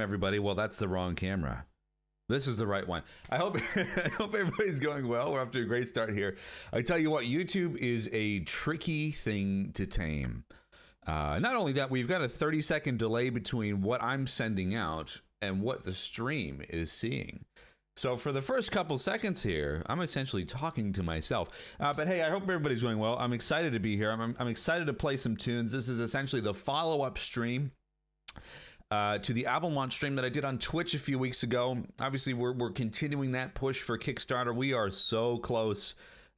everybody. Well, that's the wrong camera. This is the right one. I hope I hope everybody's going well. We're off to a great start here. I tell you what, YouTube is a tricky thing to tame. Not only that, we've got a 30-second delay between what I'm sending out and what the stream is seeing. So for the first couple seconds here, I'm essentially talking to myself. But hey, I hope everybody's going well. I'm excited to be here. I'm excited to play some tunes. This is essentially the follow-up stream to the album launch stream that I did on Twitch a few weeks ago. Obviously, we're continuing that push for Kickstarter. We are so close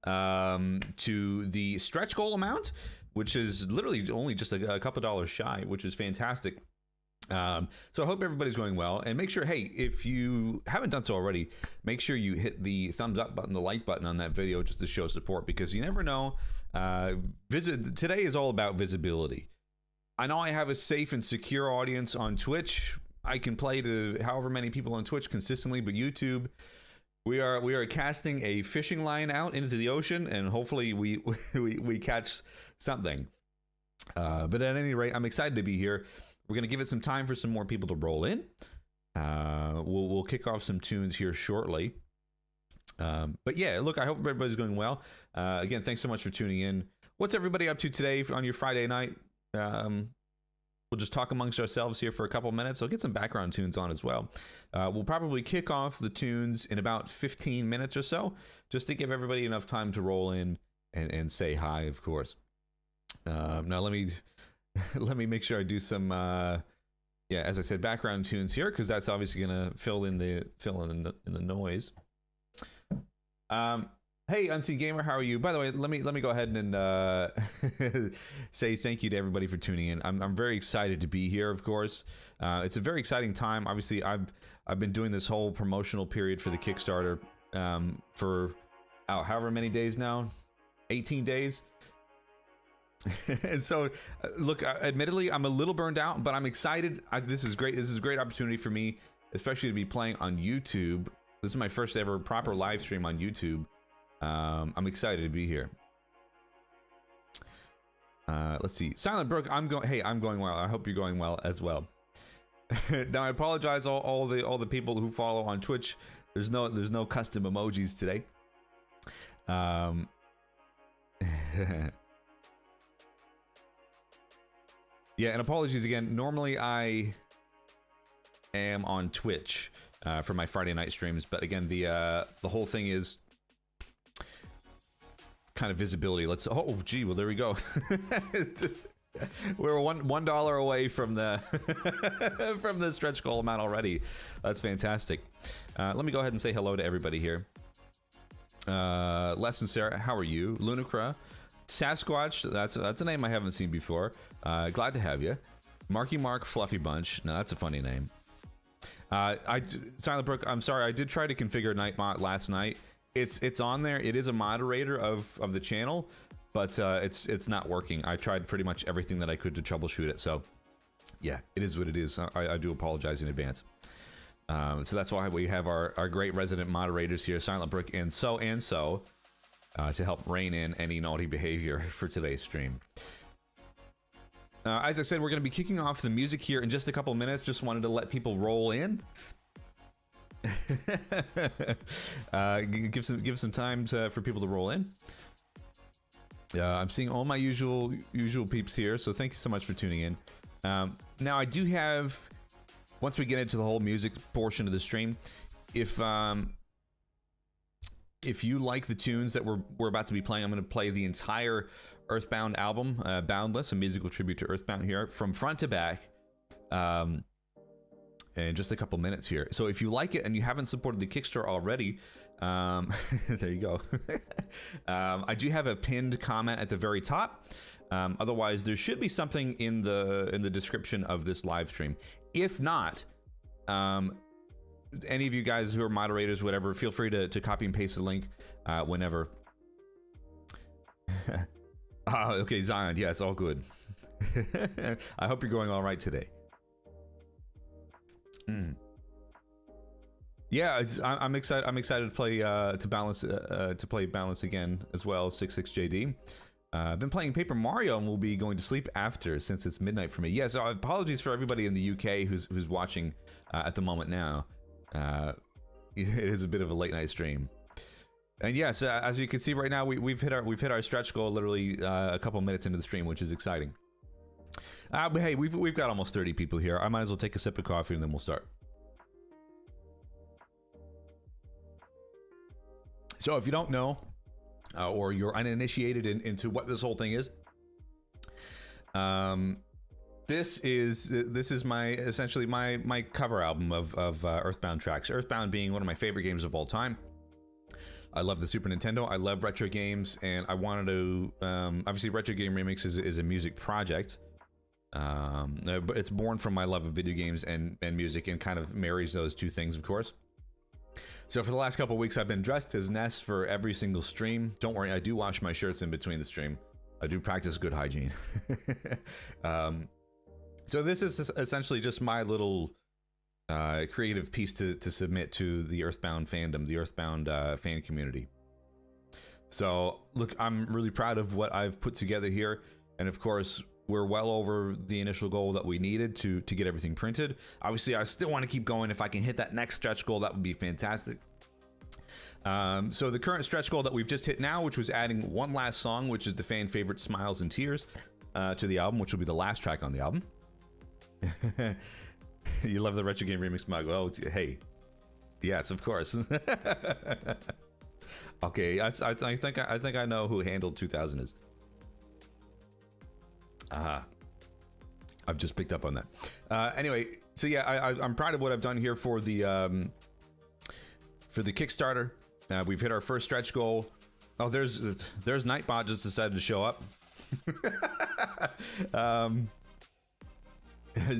to the stretch goal amount, which is literally only just a couple dollars shy, which is fantastic. So I hope everybody's going well, and make sure, hey, if you haven't done so already, make sure you hit the thumbs up button, the like button on that video, just to show support, because you never know. Today is all about visibility. I know I have a safe and secure audience on Twitch. I can play to however many people on Twitch consistently, but YouTube, we are casting a fishing line out into the ocean, and hopefully we catch something. But at any rate, I'm excited to be here. We're going to give it some time for some more people to roll in. We'll kick off some tunes here shortly. But yeah, look, I hope everybody's going well. Again, thanks so much for tuning in. What's everybody up to today on your Friday night? We'll just talk amongst ourselves here for a couple minutes. I'll get some background tunes on as well. We'll probably kick off the tunes in about 15 minutes or so, just to give everybody enough time to roll in and say hi, of course. Now let me make sure I do some yeah, as I said, background tunes here, because that's obviously gonna fill in the noise. Hey, Unseen Gamer, how are you? By the way, let me go ahead and say thank you to everybody for tuning in. I'm very excited to be here, of course. It's a very exciting time. Obviously, I've been doing this whole promotional period for the Kickstarter for however many days now, 18 days. And so, look, admittedly, I'm a little burned out, but I'm excited. This is great. This is a great opportunity for me, especially to be playing on YouTube. This is my first ever proper live stream on YouTube. I'm excited to be here. Let's see. Silent Brook, I'm going well. I hope you're going well as well. Now, I apologize all the people who follow on Twitch. There's no custom emojis today. Yeah, and apologies again. Normally I am on Twitch for my Friday night streams, but again, the whole thing is kind of visibility. Oh gee, well there we go. We're $1 away from the from the stretch goal amount already. That's fantastic. Let me go ahead and say hello to everybody here. Les and Sarah, how are you? Lunicra, Sasquatch, that's a name I haven't seen before. Glad to have you. Marky Mark Fluffy Bunch. No, that's a funny name. Silent Brook, I'm sorry, I did try to configure Nightbot last night. It's on there. It is a moderator of the channel, but it's not working. I tried pretty much everything that I could to troubleshoot it. So yeah, it is what it is. I do apologize in advance. So that's why we have our great resident moderators here, Silent Brook and so to help rein in any naughty behavior for today's stream. As I said, we're going to be kicking off the music here in just a couple minutes. Just wanted to let people roll in. Give some time for people to roll in. I'm seeing all my usual peeps here, so thank you so much for tuning in. Now, I do have, once we get into the whole music portion of the stream, if you like the tunes that we're about to be playing, I'm going to play the entire Earthbound album, Boundless, a musical tribute to Earthbound here, from front to back, in just a couple minutes here. So if you like it and you haven't supported the Kickstarter already, there you go. I do have a pinned comment at the very top. Otherwise, there should be something in the description of this live stream. If not, any of you guys who are moderators, whatever, feel free to copy and paste the link whenever. Okay, Zion, yeah, it's all good. I hope you're going all right today. Yeah, I'm excited. I'm excited to play to play Boundless again as well. 66JD. I've been playing Paper Mario and will be going to sleep after since it's midnight for me. Yeah, so apologies for everybody in the UK who's watching at the moment now. It is a bit of a late night stream. And yes, as you can see right now, we've hit our stretch goal literally a couple minutes into the stream, which is exciting. But hey, we've got almost 30 people here. I might as well take a sip of coffee and then we'll start. So if you don't know, or you're uninitiated into what this whole thing is, this is my essentially my cover album of Earthbound tracks. Earthbound being one of my favorite games of all time. I love the Super Nintendo. I love retro games, and I wanted to obviously Retro Game Remix is a music project. But it's born from my love of video games and music, and kind of marries those two things, of course. So for the last couple of weeks, I've been dressed as Ness for every single stream. Don't worry, I do wash my shirts in between the stream. I do practice good hygiene. So this is essentially just my little creative piece to submit to the Earthbound fandom, the Earthbound fan community. So look, I'm really proud of what I've put together here, and of course, we're well over the initial goal that we needed to get everything printed. Obviously, I still want to keep going. If I can hit that next stretch goal, that would be fantastic. So the current stretch goal that we've just hit now, which was adding one last song, which is the fan favorite Smiles and Tears, to the album, which will be the last track on the album. You love the Retro Game Remix mug. Oh, hey. Yes, of course. Okay, I think I know who Handled 2000 is. I've just picked up on that. Anyway, so yeah, I'm proud of what I've done here for the Kickstarter. We've hit our first stretch goal. Oh, there's Nightbot just decided to show up.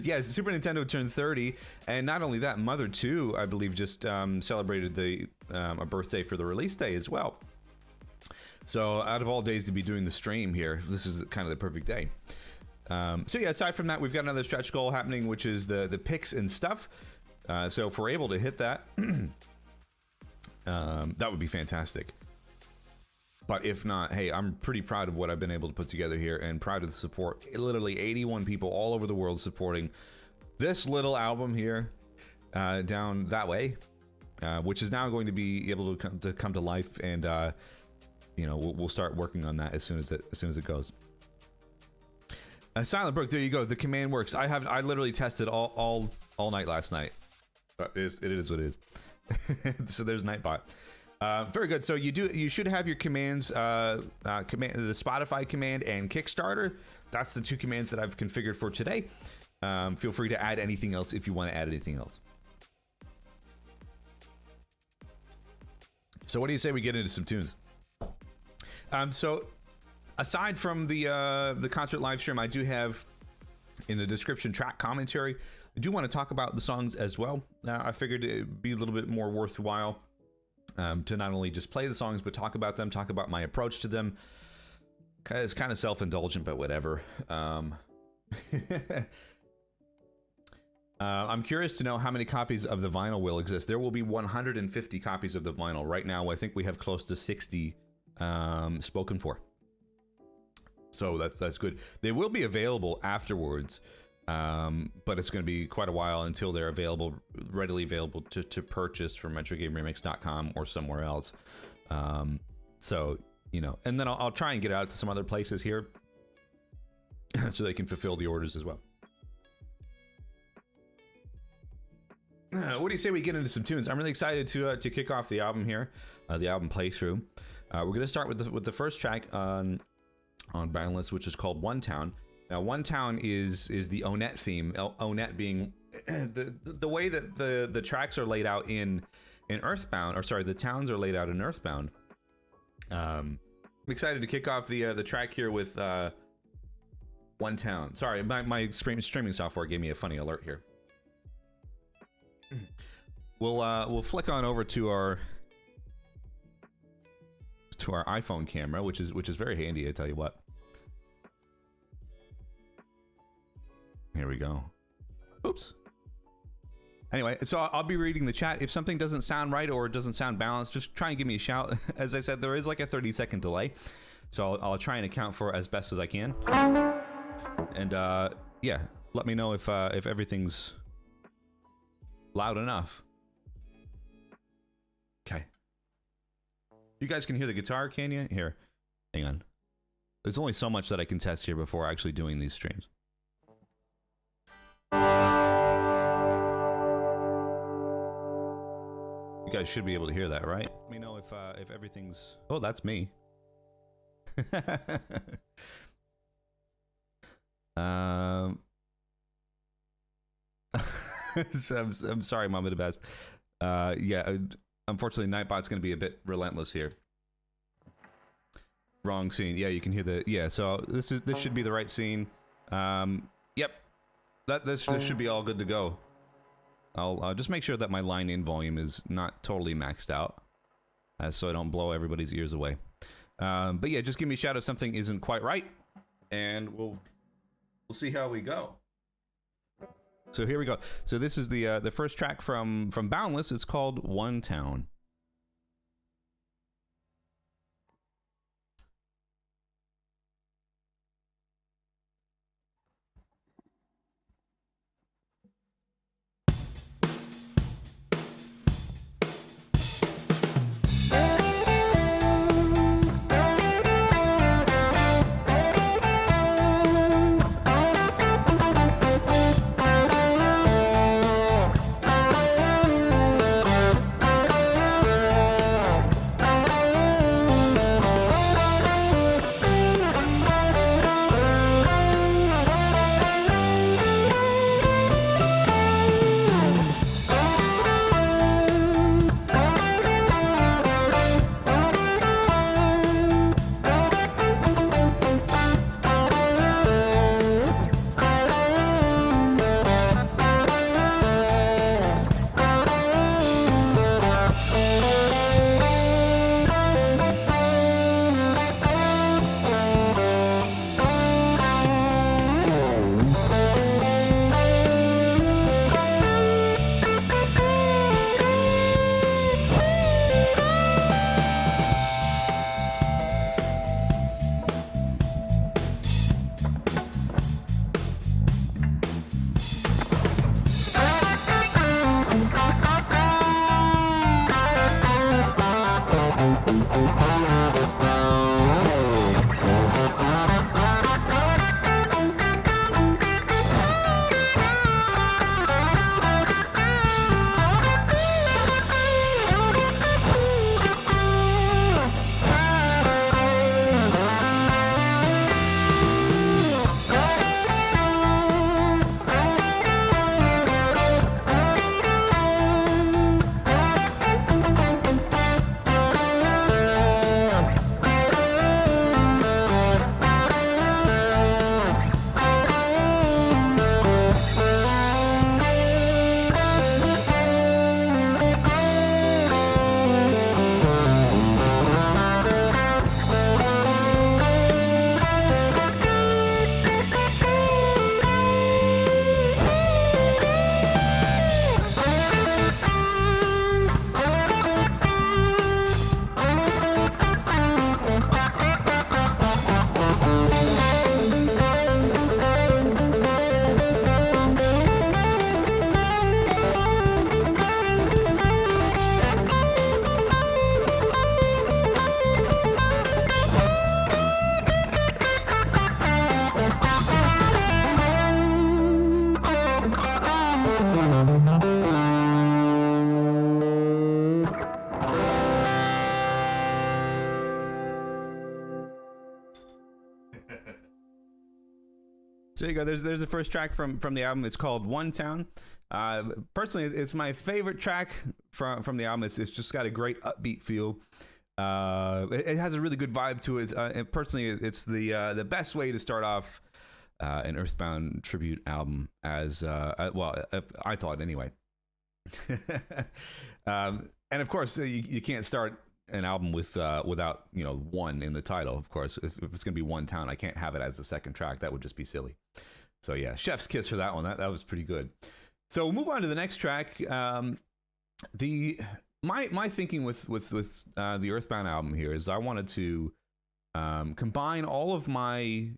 Yeah, Super Nintendo turned 30, and not only that, Mother 2, I believe, just celebrated a birthday for the release day as well. So out of all days to be doing the stream here, this is kind of the perfect day. So yeah, aside from that, we've got another stretch goal happening, which is the picks and stuff. So if we're able to hit that, that would be fantastic. But if not, hey, I'm pretty proud of what I've been able to put together here, and proud of the support. Literally 81 people all over the world supporting this little album here, down that way, which is now going to be able to come to life, and you know, we'll start working on that as soon as it goes. Silent Brook, there you go. The command works. I literally tested all night last night, but it is what it is. So there's Nightbot. Very good. So you should have your commands, the Spotify command and Kickstarter. That's the two commands that I've configured for today. Feel free to add anything else if you want to add anything else. So what do you say we get into some tunes? So aside from the concert live stream, I do have in the description track commentary. I do want to talk about the songs as well. I figured it'd be a little bit more worthwhile to not only just play the songs, but talk about them, talk about my approach to them. It's kind of self-indulgent, but whatever. I'm curious to know how many copies of the vinyl will exist. There will be 150 copies of the vinyl. Right now, I think we have close to 60 spoken for. So that's good. They will be available afterwards, but it's going to be quite a while until they're readily available to purchase from RetroGameRemix.com or somewhere else. So, you know, and then I'll try and get it out to some other places here so they can fulfill the orders as well. What do you say we get into some tunes? I'm really excited to kick off the album here, the album playthrough. We're going to start with the first track on Boundless, which is called One Town. Now, One Town is the Onet theme. Onet being the way that the tracks are laid out in Earthbound, or sorry, the towns are laid out in Earthbound. I'm excited to kick off the track here with One Town. Sorry, my streaming software gave me a funny alert here. We'll flick on over to our iPhone camera, which is very handy, I tell you what. Here we go. Oops. Anyway, so I'll be reading the chat. If something doesn't sound right or it doesn't sound balanced, just try and give me a shout. As I said, there is like a 30-second delay. So I'll try and account for it as best as I can. And yeah, let me know if everything's loud enough. Okay. You guys can hear the guitar, can you? Here, hang on. There's only so much that I can test here before actually doing these streams. You guys should be able to hear that, right? Let me know if everything's... Oh, that's me. So I'm sorry, Mama the Best. Yeah, unfortunately, Nightbot's going to be a bit relentless here. Wrong scene. Yeah, you can hear the... Yeah, so this should be the right scene. Yep. This should be all good to go. I'll just make sure that my line-in volume is not totally maxed out, so I don't blow everybody's ears away. But yeah, just give me a shout if something isn't quite right, and we'll see how we go. So here we go. So this is the first track from Boundless. It's called One Town. So there you go. There's the first track from the album. It's called One Town. Personally, it's my favorite track from the album. It's just got a great upbeat feel. It has a really good vibe to it. And personally, it's the best way to start off an Earthbound tribute album. As well, I thought anyway. And of course, you can't start an album without one in the title. Of course, if it's gonna be One Town, I can't have it as the second track. That would just be silly. So yeah, chef's kiss for that one. That was pretty good. So we'll move on to the next track. My thinking with the Earthbound album here is I wanted to combine all of my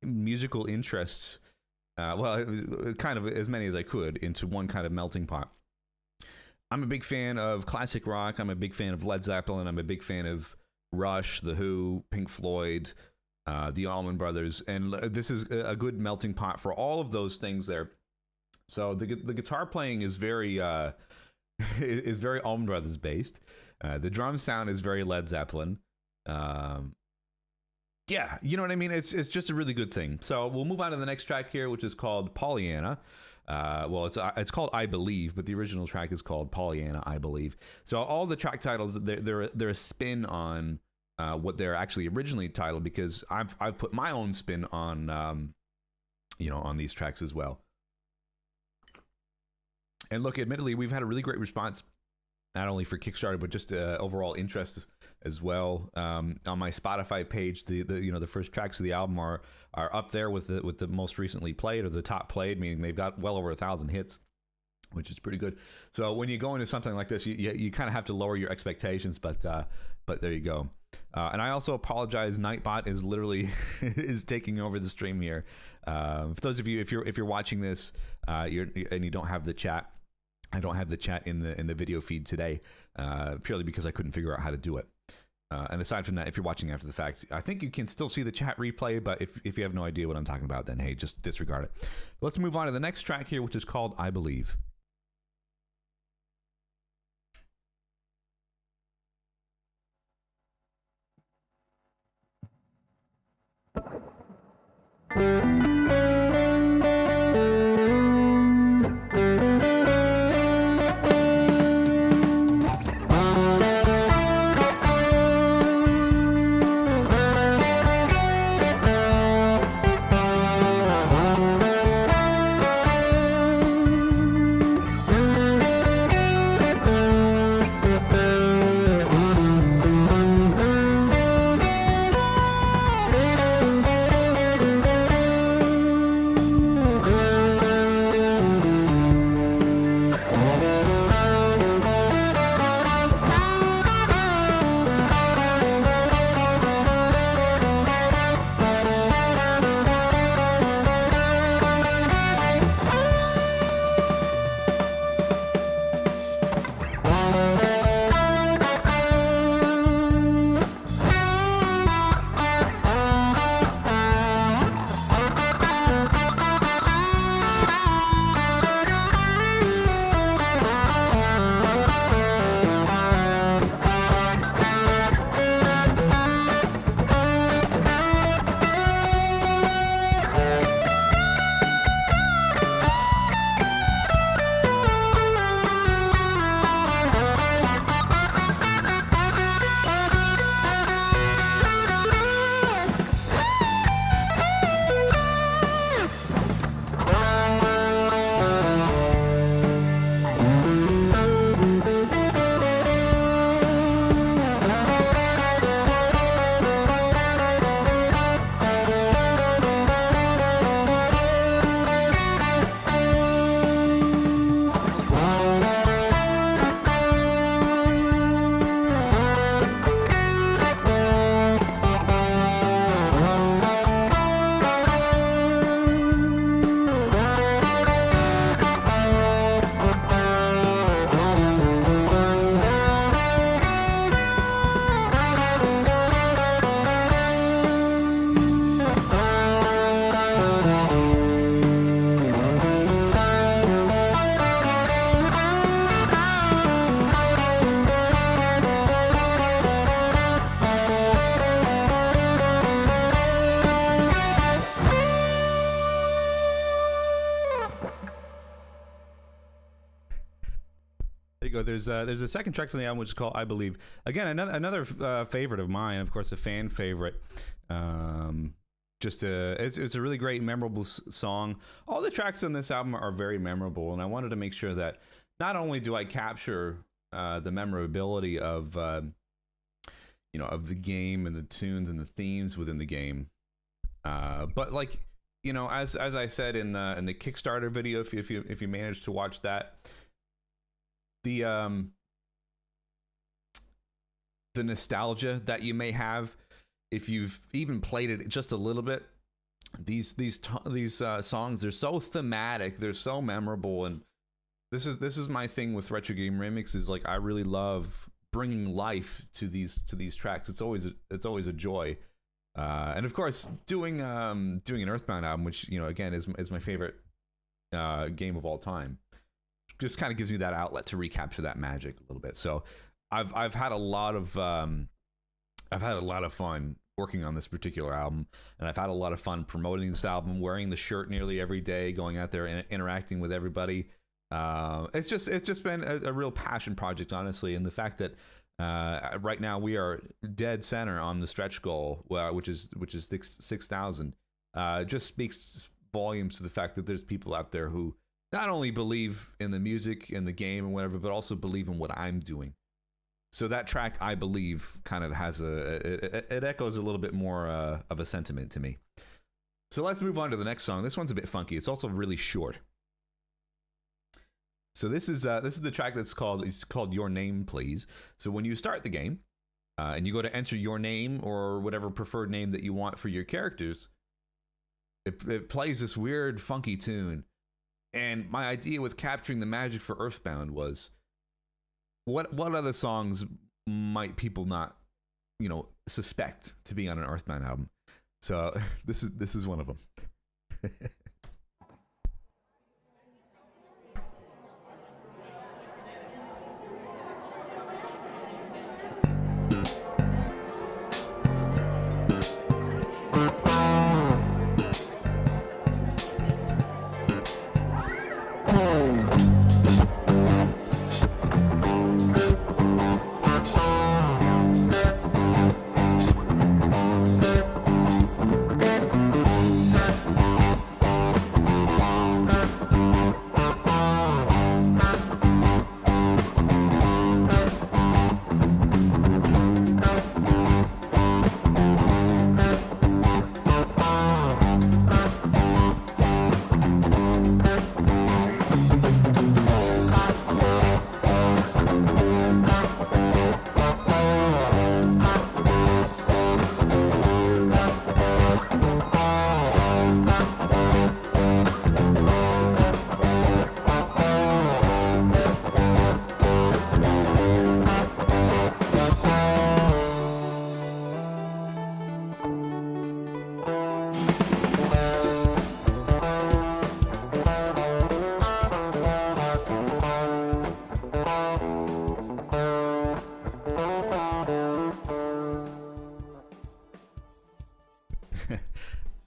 musical interests, well, it was kind of as many as I could, into one kind of melting pot. I'm a big fan of classic rock. I'm a big fan of Led Zeppelin. I'm a big fan of Rush, The Who, Pink Floyd, the Allman Brothers, and this is a good melting pot for all of those things there. So the guitar playing is very is very Allman Brothers based. The drum sound is very Led Zeppelin. Yeah, you know what I mean? It's just a really good thing. So we'll move on to the next track here, which is called Pollyanna. Well, it's called I Believe, but the original track is called Pollyanna, I Believe. So all the track titles, they're a spin on what they're actually originally titled, because I've put my own spin on on these tracks as well. And look, admittedly, we've had a really great response, not only for Kickstarter, but just overall interest as well. On my Spotify page, the first tracks of the album are up there with the most recently played, or the top played, meaning they've got well over 1,000 hits, which is pretty good. So when you go into something like this, you kind of have to lower your expectations, but there you go. And I also apologize. Nightbot is literally is taking over the stream here. For those of you, if you're watching this, and you don't have the chat. I don't have the chat in the video feed today, purely because I couldn't figure out how to do it. And aside from that, if you're watching after the fact, I think you can still see the chat replay, but if you have no idea what I'm talking about, then hey, just disregard it. Let's move on to the next track here, which is called I Believe. There's a second track from the album which is called I Believe. Again, another favorite of mine, of course, a fan favorite. It's a really great, memorable song. All the tracks on this album are very memorable, and I wanted to make sure that not only do I capture the memorability of of the game and the tunes and the themes within the game, but like as I said in the Kickstarter video, if you managed to watch that. The nostalgia that you may have if you've even played it just a little bit, these songs, they're so thematic, they're so memorable, and this is my thing with retro game remix, is like I really love bringing life to these tracks. It's always a joy, and of course doing an Earthbound album, which again is my favorite game of all time, just kind of gives me that outlet to recapture that magic a little bit. So I've had a lot of fun working on this particular album, and I've had a lot of fun promoting this album, wearing the shirt nearly every day, going out there and interacting with everybody. It's just been a real passion project, honestly, and the fact that right now we are dead center on the stretch goal, which is 6,000, just speaks volumes to the fact that there's people out there who not only believe in the music and the game and whatever, but also believe in what I'm doing. So that track, I believe, kind of has it echoes a little bit more of a sentiment to me. So let's move on to the next song. This one's a bit funky. It's also really short. So this is the track it's called Your Name, Please. So when you start the game and you go to enter your name or whatever preferred name that you want for your characters, it plays this weird funky tune. And my idea with capturing the magic for Earthbound was, what other songs might people not suspect to be on an Earthbound album? So this is one of them.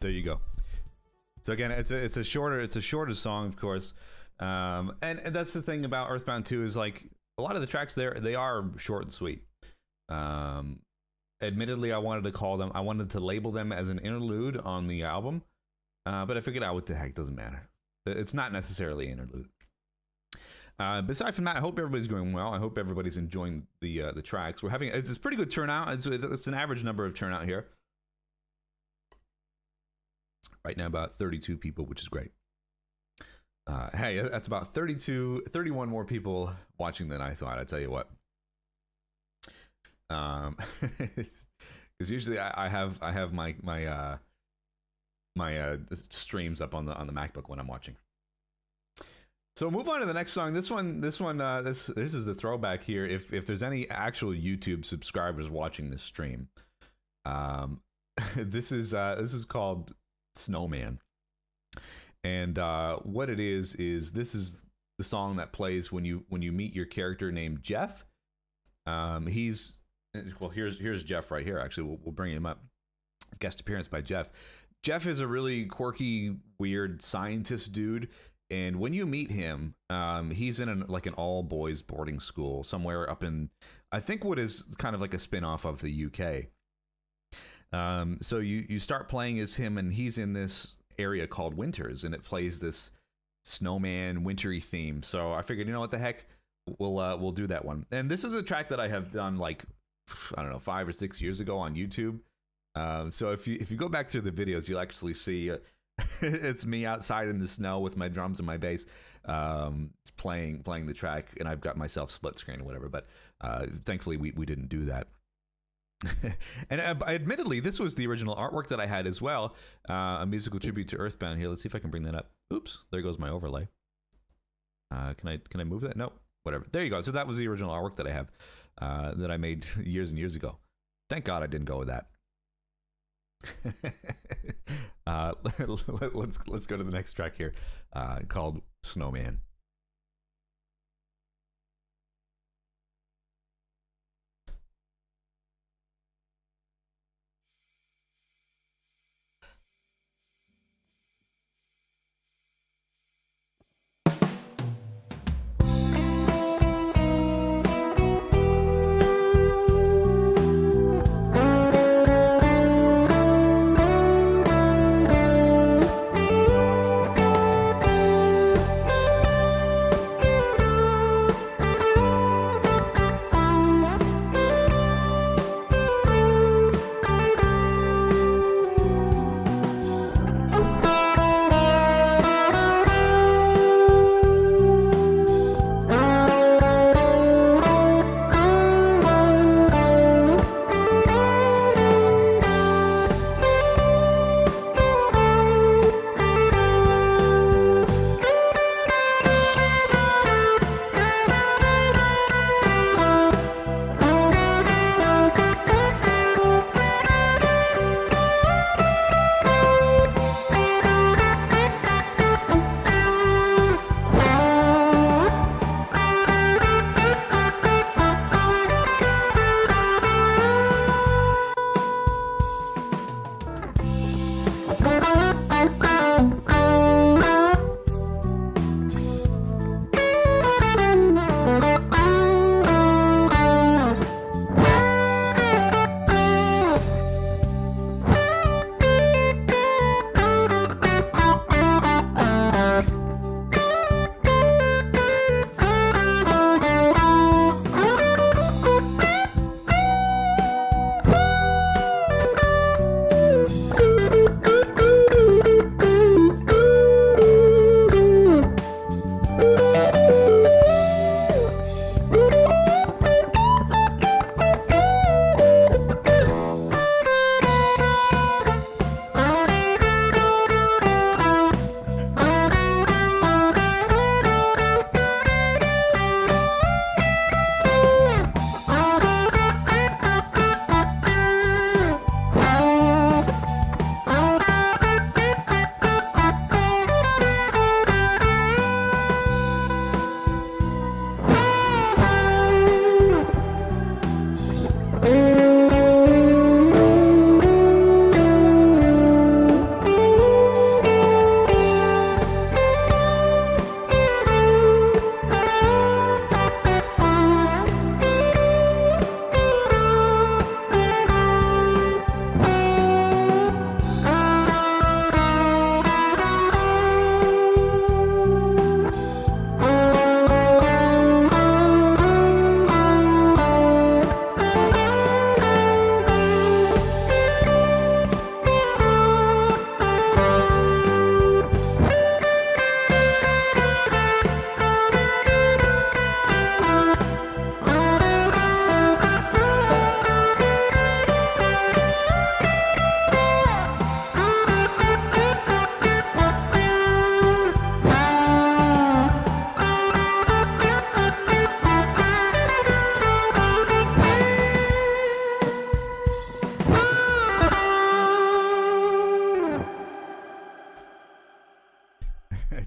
There you go. So again, it's a shorter song, of course, and that's the thing about Earthbound 2 is like a lot of the tracks there, they are short and sweet. Admittedly, I wanted to label them as an interlude on the album, but I figured out what the heck, doesn't matter. It's not necessarily an interlude. But aside from that, I hope everybody's going well. I hope everybody's enjoying the tracks. It's a pretty good turnout. It's an average number of turnout here. Right now, about 32 people, which is great. Hey, that's about 31 more people watching than I thought. I tell you what. Because usually I have my streams up on the MacBook when I'm watching. So move on to the next song. This is a throwback here. If there's any actual YouTube subscribers watching this stream, this is called Snowman, and what it is this is the song that plays when you meet your character named Jeff. Here's Jeff right here. Actually, we'll bring him up. Guest appearance by Jeff. Jeff is a really quirky, weird scientist dude, and when you meet him, he's in an all boys boarding school somewhere up in, I think, what is kind of like a spin-off of the UK. So you start playing as him, and he's in this area called Winters, and it plays this snowman wintry theme. So I figured, what the heck, we'll do that one. And this is a track that I have done like, I don't know, 5 or 6 years ago on YouTube. So if you go back to the videos, you'll actually see it's me outside in the snow with my drums and my bass, playing the track, and I've got myself split screen or whatever. But thankfully we didn't do that. And admittedly, this was the original artwork that I had as well. A musical tribute to Earthbound here. Let's see if I can bring that up. Oops, there goes my overlay. Can I move that? Nope. Whatever. There you go. So that was the original artwork that I have, that I made years and years ago. Thank God I didn't go with that. Let's go to the next track here, called Snowman.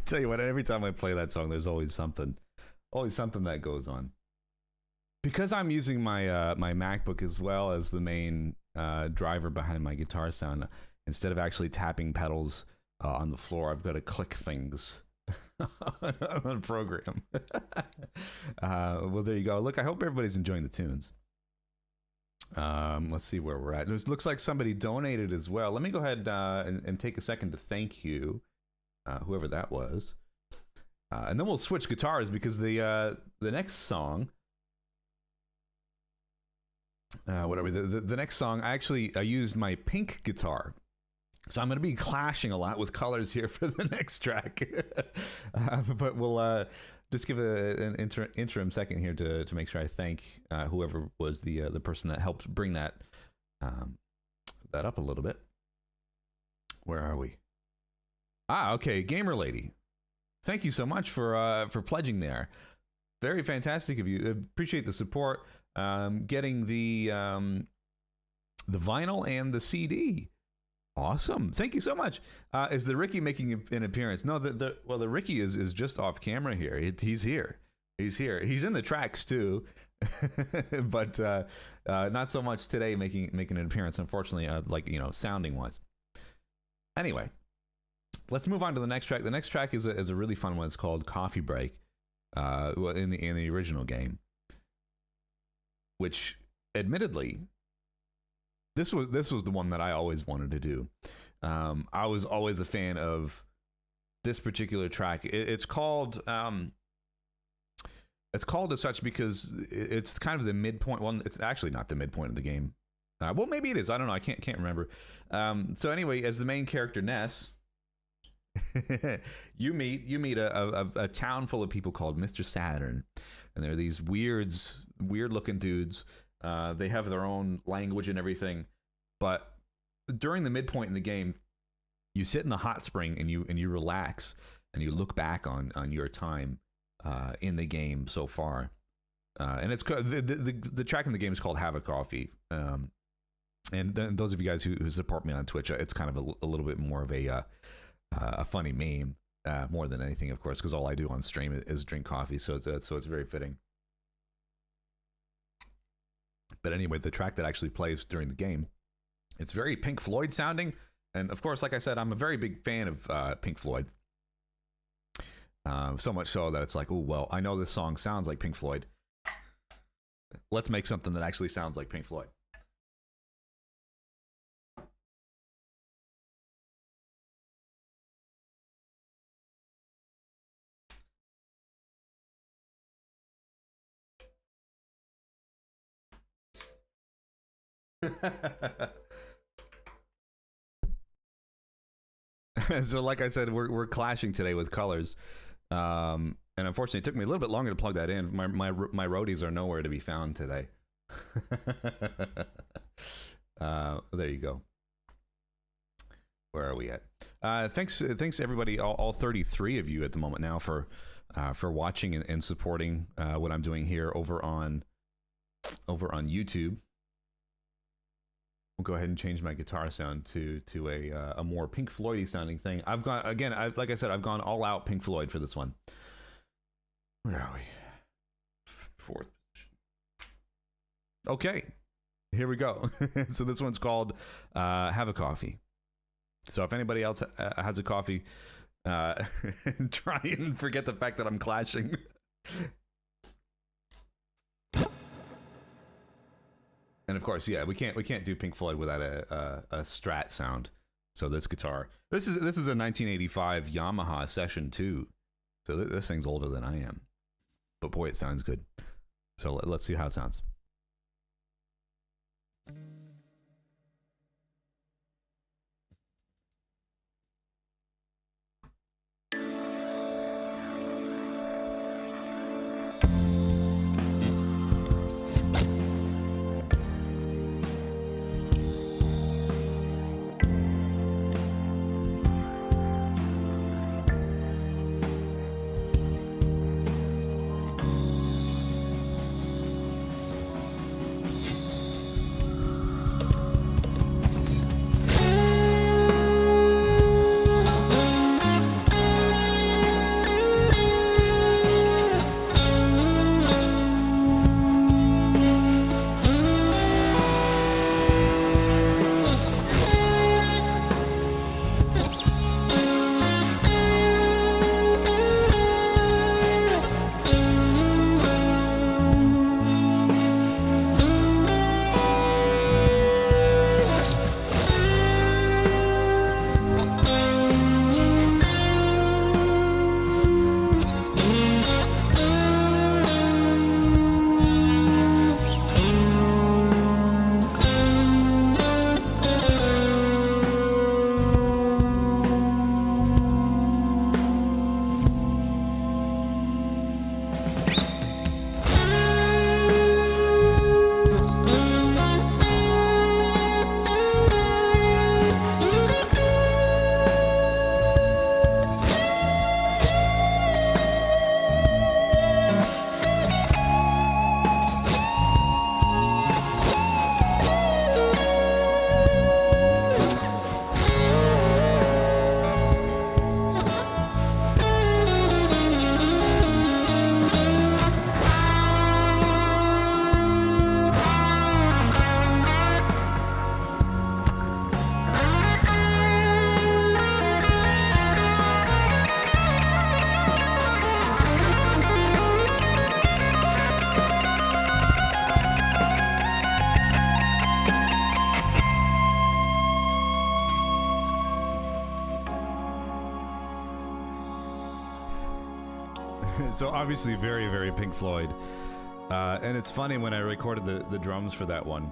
Tell you what, every time I play that song, there's always something that goes on. Because I'm using my my MacBook as well as the main driver behind my guitar sound, instead of actually tapping pedals on the floor, I've got to click things on a program. Well, there you go. Look, I hope everybody's enjoying the tunes. Let's see where we're at. It looks like somebody donated as well. Let me go ahead and take a second to thank you, whoever that was. And then we'll switch guitars, because the next song, whatever, the next song, I used my pink guitar. So I'm going to be clashing a lot with colors here for the next track. But we'll just give an interim second here to make sure I thank whoever was the person that helped bring that that up a little bit. Where are we? Okay, Gamer Lady. Thank you so much for pledging there. Very fantastic of you. Appreciate the support. Getting the vinyl and the CD. Awesome. Thank you so much. Is the Ricky making an appearance? No, the Ricky is just off camera here. He's here. He's here. He's in the tracks too, but not so much today making an appearance. Unfortunately, like sounding wise. Anyway, let's move on to the next track. The next track is a really fun one. It's called Coffee Break. In the original game, which admittedly, this was the one that I always wanted to do. I was always a fan of this particular track. It's called as such because it's kind of the midpoint. Well, it's actually not the midpoint of the game. Well, maybe it is. I don't know. I can't remember. So anyway, as the main character Ness, you meet a town full of people called Mr. Saturn, and they're these weird looking dudes. They have their own language and everything, but during the midpoint in the game, you sit in the hot spring and you relax and you look back on your time in the game so far. And it's the track in the game is called Have a Coffee. And then those of you guys who support me on Twitch, it's kind of a little bit more of a funny meme, more than anything, of course, because all I do on stream is drink coffee, so it's very fitting. But anyway, the track that actually plays during the game, it's very Pink Floyd sounding, and of course, like I said, I'm a very big fan of Pink Floyd. So much so that it's like, oh well, I know this song sounds like Pink Floyd. Let's make something that actually sounds like Pink Floyd. So like I said, we're clashing today with colors, and unfortunately it took me a little bit longer to plug that in. My roadies are nowhere to be found today. There you go. Where are we at? Thanks everybody, all 33 of you at the moment now for watching and supporting what I'm doing here over on YouTube. We'll go ahead and change my guitar sound to a more Pink Floyd-y sounding thing. I've gone again. Like I said, I've gone all out Pink Floyd for this one. Where are we? Fourth position. Okay, here we go. So this one's called "Have a Coffee." So if anybody else has a coffee, try and forget the fact that I'm clashing. And of course, yeah, we can't do Pink Floyd without a Strat sound. So this guitar, this is a 1985 Yamaha Session 2. So this thing's older than I am, but boy, it sounds good. So let's see how it sounds. So obviously very, very Pink Floyd. And it's funny, when I recorded the drums for that one,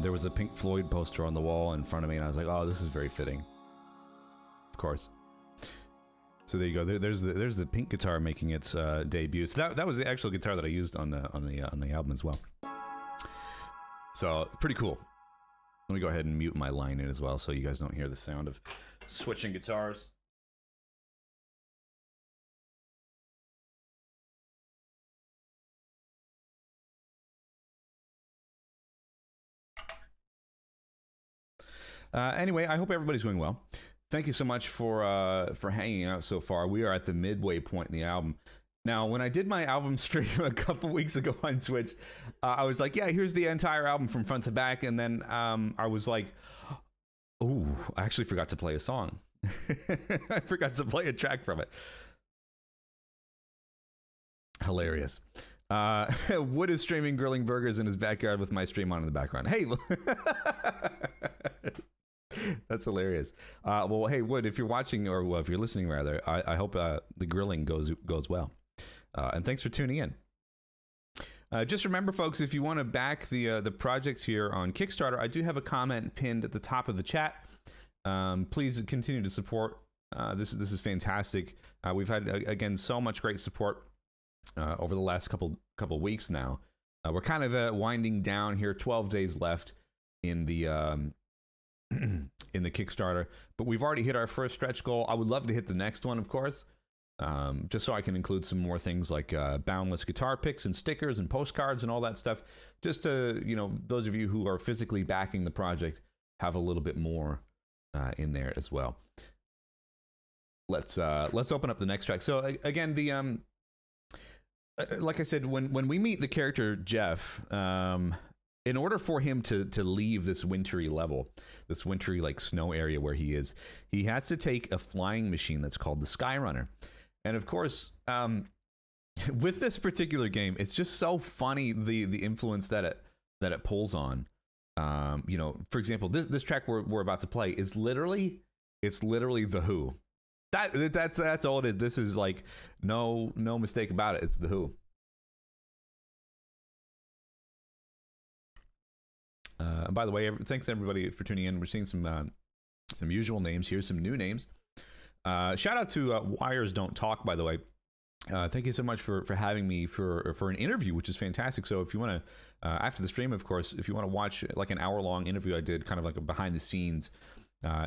there was a Pink Floyd poster on the wall in front of me, and I was like, oh, this is very fitting. Of course. So there you go. There's the Pink guitar making its debut. So that was the actual guitar that I used on the album as well. So pretty cool. Let me go ahead and mute my line in as well, so you guys don't hear the sound of switching guitars. Anyway, I hope everybody's doing well. Thank you so much for hanging out so far. We are at the midway point in the album. Now, when I did my album stream a couple weeks ago on Twitch, I was like, yeah, here's the entire album from front to back. And then I was like, oh, I actually forgot to play a song. I forgot to play a track from it. Hilarious. Wood is streaming grilling burgers in his backyard with my stream on in the background. Hey, that's hilarious. Well, hey, Wood, if you're watching, or well, if you're listening rather, I hope the grilling goes well. And thanks for tuning in. Just remember, folks, if you want to back the project here on Kickstarter, I do have a comment pinned at the top of the chat. Please continue to support. This is fantastic. We've had again so much great support over the last couple weeks now. We're kind of winding down here. 12 days left in the in the Kickstarter, but we've already hit our first stretch goal. I would love to hit the next one, of course, just so I can include some more things like Boundless guitar picks and stickers and postcards and all that stuff, just to, you know, those of you who are physically backing the project have a little bit more in there as well. Let's open up the next track. So again, the like I said, when we meet the character Jeff, in order for him to leave this wintry level, this wintry like snow area where he is, he has to take a flying machine that's called the Skyrunner. And of course, with this particular game, it's just so funny the influence that it pulls on. You know, for example, this track we're about to play is literally The Who. That's all it is. This is like no mistake about it. It's The Who. By the way, thanks everybody for tuning in. We're seeing some usual names here, some new names. Shout out to Wires Don't Talk, by the way. Thank you so much for having me for an interview, which is fantastic. So if you want to, after the stream, of course, if you want to watch like an hour-long interview I did, kind of like a behind-the-scenes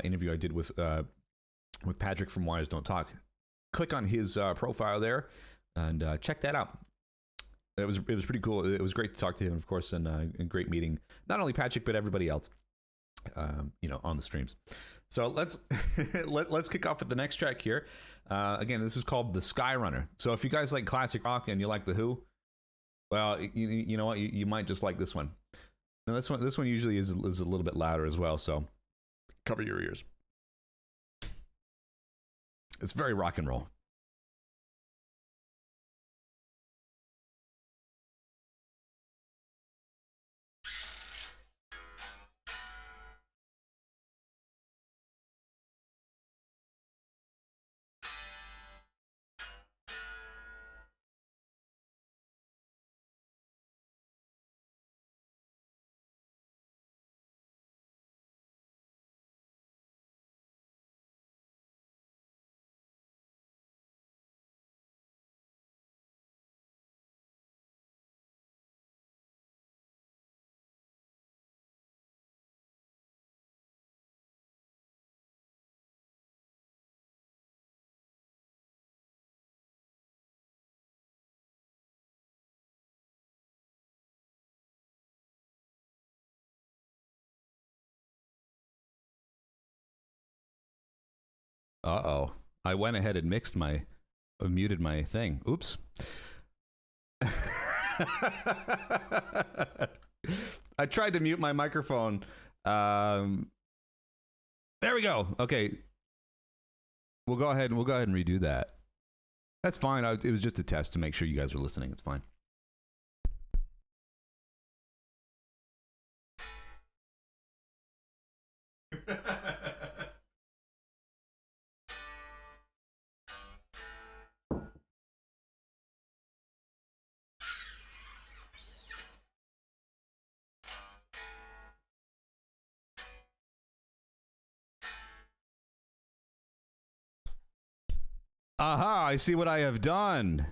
interview I did with Patrick from Wires Don't Talk, click on his profile there and check that out. It was pretty cool. It was great to talk to him, of course, and great meeting not only Patrick but everybody else, you know, on the streams. So let's let's kick off with the next track here. Again, this is called the Skyrunner. So if you guys like classic rock and you like The Who, well, you know what, you might just like this one. Now this one usually is a little bit louder as well, so cover your ears. It's very rock and roll. Uh-oh. I went ahead and muted my thing. Oops. I tried to mute my microphone. There we go. Okay. We'll go ahead and redo that. That's fine. It was just a test to make sure you guys were listening. It's fine. Aha, I see what I have done.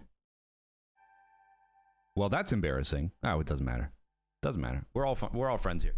Well, that's embarrassing. Oh, it doesn't matter. Doesn't matter. We're all friends here.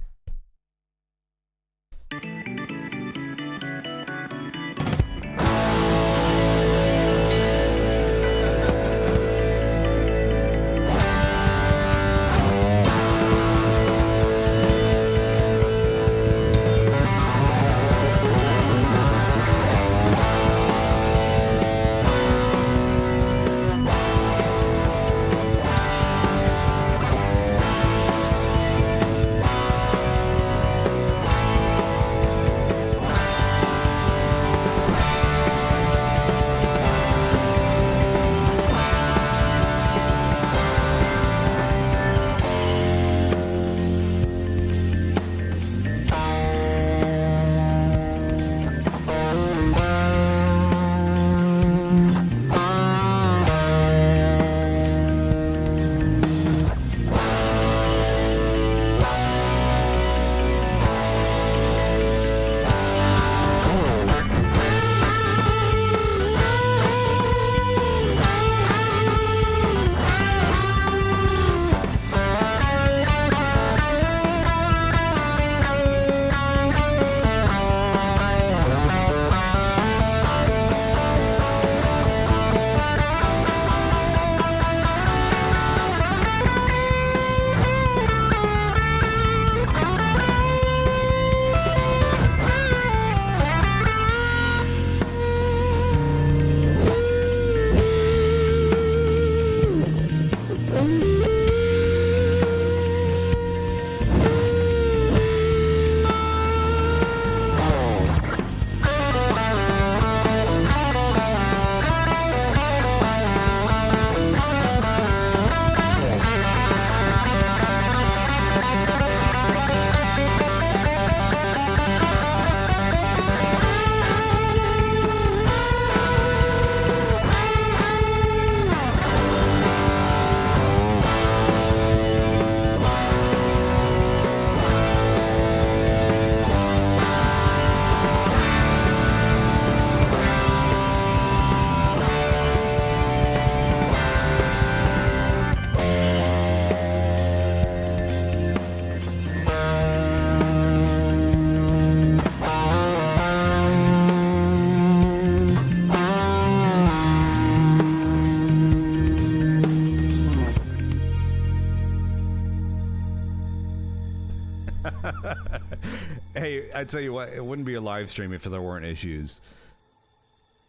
Hey, I tell you what, it wouldn't be a live stream if there weren't issues.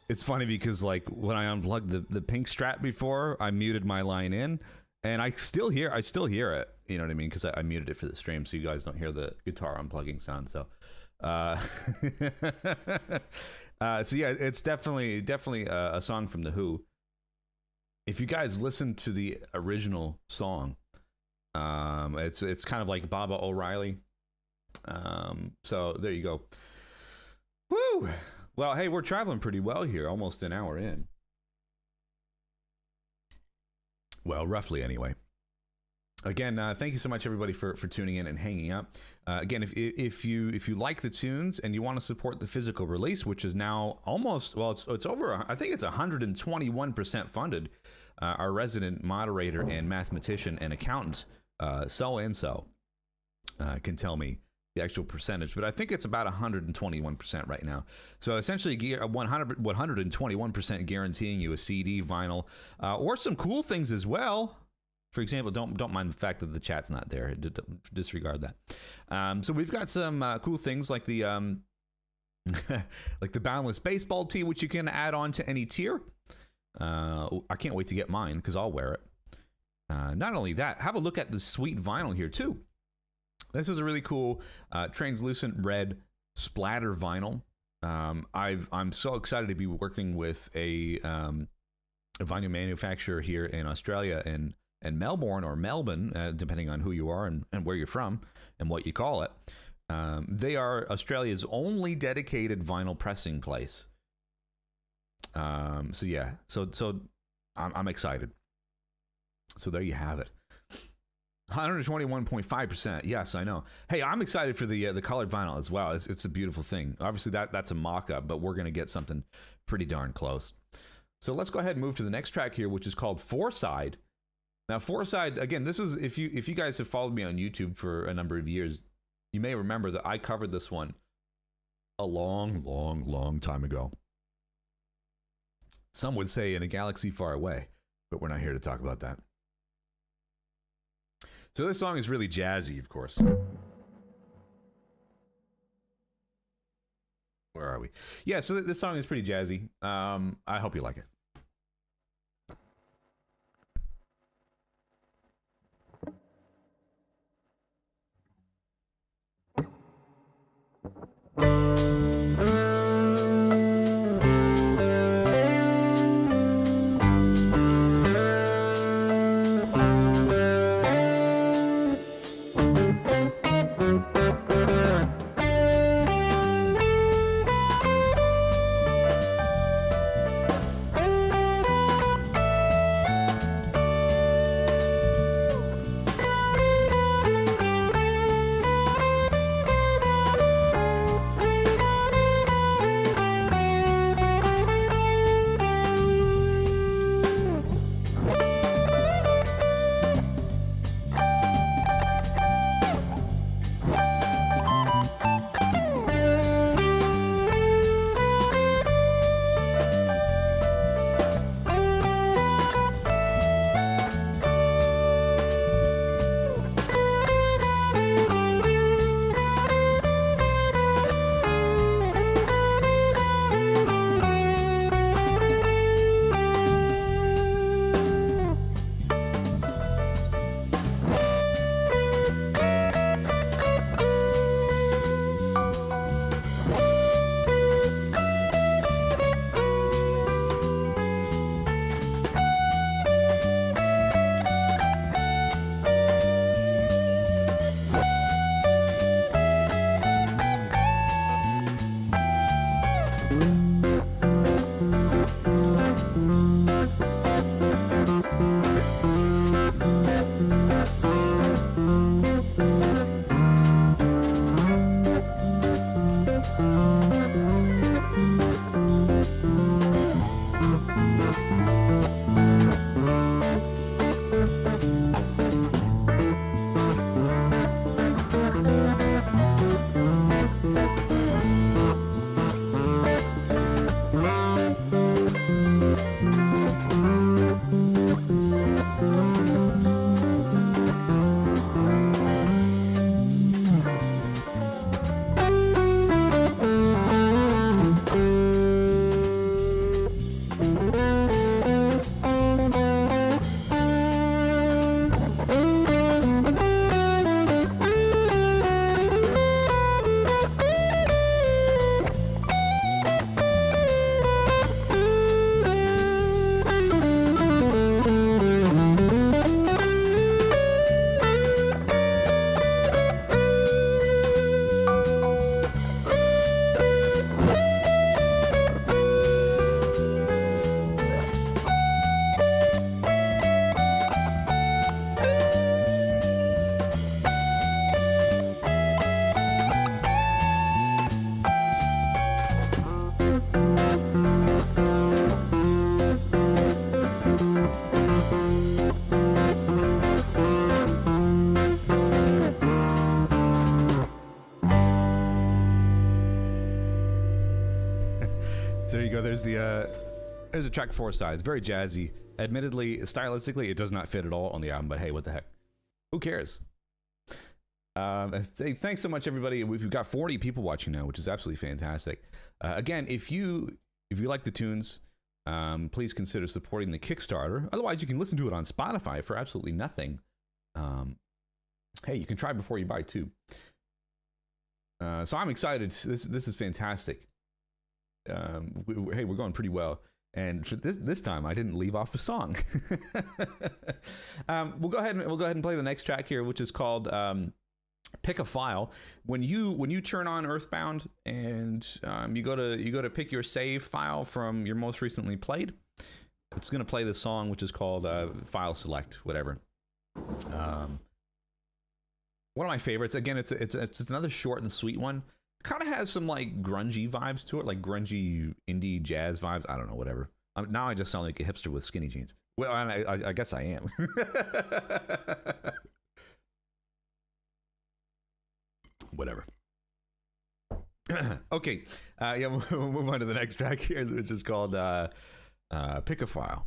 It's funny because, like, when I unplugged the pink strat before, I muted my line in, and I still hear it. You know what I mean? Because I muted it for the stream, so you guys don't hear the guitar unplugging sound. So, so yeah, it's definitely a song from The Who. If you guys listen to the original song, it's kind of like Baba O'Reilly. So there you go. Woo! Well, hey, we're traveling pretty well here, almost an hour in. Well, roughly anyway. Again, thank you so much, everybody, for tuning in and hanging out. Again, if you like the tunes and you want to support the physical release, which is now almost, well, it's over, I think it's 121% funded. Our resident moderator and mathematician and accountant, so can tell me the actual percentage, but I think it's about 121% right now. So essentially 121% guaranteeing you a CD, vinyl, or some cool things as well. For example, don't mind the fact that the chat's not there. Disregard that. So we've got some cool things like the like the Boundless baseball tee, which you can add on to any tier. I can't wait to get mine because I'll wear it. Not only that, have a look at the sweet vinyl here too. This is a really cool translucent red splatter vinyl. I'm so excited to be working with a vinyl manufacturer here in Australia and Melbourne or Melbourne, depending on who you are and where you're from and what you call it. They are Australia's only dedicated vinyl pressing place. So yeah, so I'm excited. So there you have it. 121.5%. Yes, I know. Hey, I'm excited for the colored vinyl as well. It's a beautiful thing. Obviously, that's a mock-up, but we're gonna get something pretty darn close. So let's go ahead and move to the next track here, which is called Four Side. Now, Four Side, again, this is, if you guys have followed me on YouTube for a number of years, you may remember that I covered this one a long time ago. Some would say in a galaxy far away, but we're not here to talk about that. So this song is really jazzy, of course. Where are we? Yeah, so this song is pretty jazzy. I hope you like it. There's a track Four Sides, very jazzy. Admittedly, stylistically, it does not fit at all on the album, but hey, what the heck? Who cares? Thanks so much, everybody. We've got 40 people watching now, which is absolutely fantastic. Again, if you like the tunes, please consider supporting the Kickstarter. Otherwise, you can listen to it on Spotify for absolutely nothing. Hey, you can try before you buy too. So I'm excited. This is fantastic. Hey, we're going pretty well. And for this time, I didn't leave off a song. We'll go ahead and play the next track here, which is called Pick a File. When you turn on Earthbound and you go to pick your save file from your most recently played, it's going to play this song, which is called File Select, whatever. One of my favorites. Again, it's another short and sweet one. Kind of has some like grungy vibes to it, like grungy indie jazz vibes. I don't know, whatever. Now I just sound like a hipster with skinny jeans. Well, and I guess I am. Whatever. Okay. Yeah, we'll move on to the next track here, which is called Pick a File.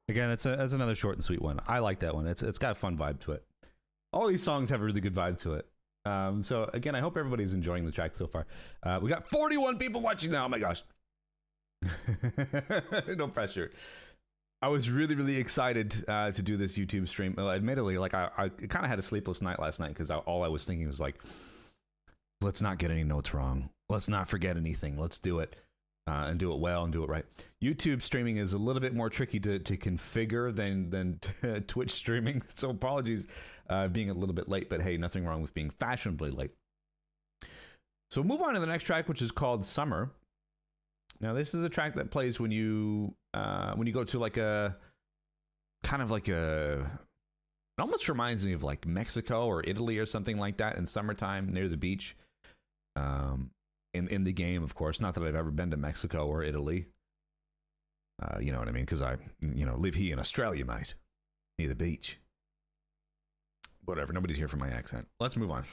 Again, that's another short and sweet one. I like that one. It's got a fun vibe to it. All these songs have a really good vibe to it. So again, I hope everybody's enjoying the track so far. We got 41 people watching now. Oh my gosh. No pressure. I was really, really excited to do this YouTube stream. Admittedly, like I kind of had a sleepless night last night because all I was thinking was like, let's not get any notes wrong. Let's not forget anything. Let's do it. And do it well and do it right. YouTube streaming is a little bit more tricky to configure than Twitch streaming. So apologies being a little bit late, but hey, nothing wrong with being fashionably late. So move on to the next track, which is called Summer. Now this is a track that plays when you go to like a kind of like a, it almost reminds me of like Mexico or Italy or something like that in summertime near the beach. In the game, of course. Not that I've ever been to Mexico or Italy. You know what I mean? Because I, live here in Australia, mate. Near the beach. Whatever. Nobody's here for my accent. Let's move on.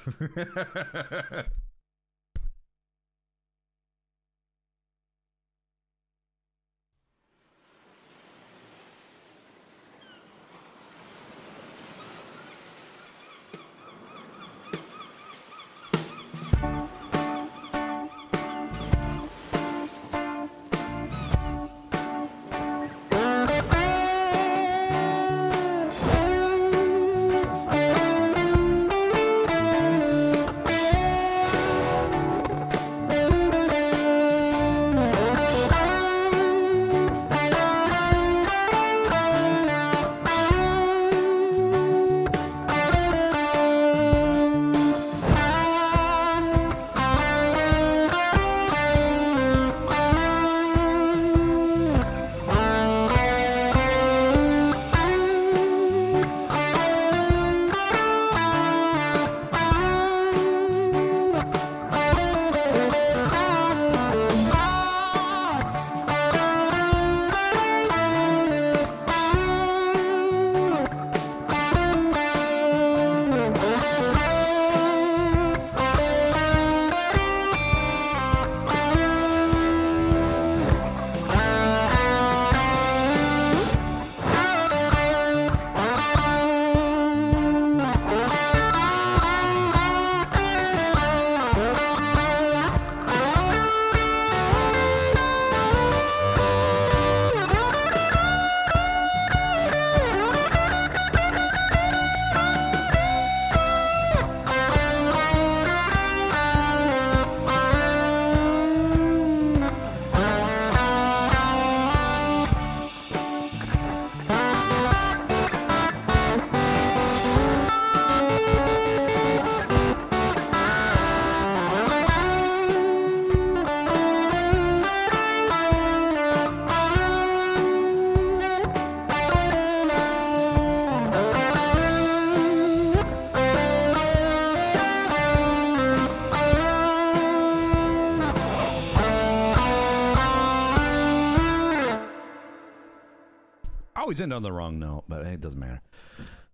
always end on the wrong note, but it doesn't matter.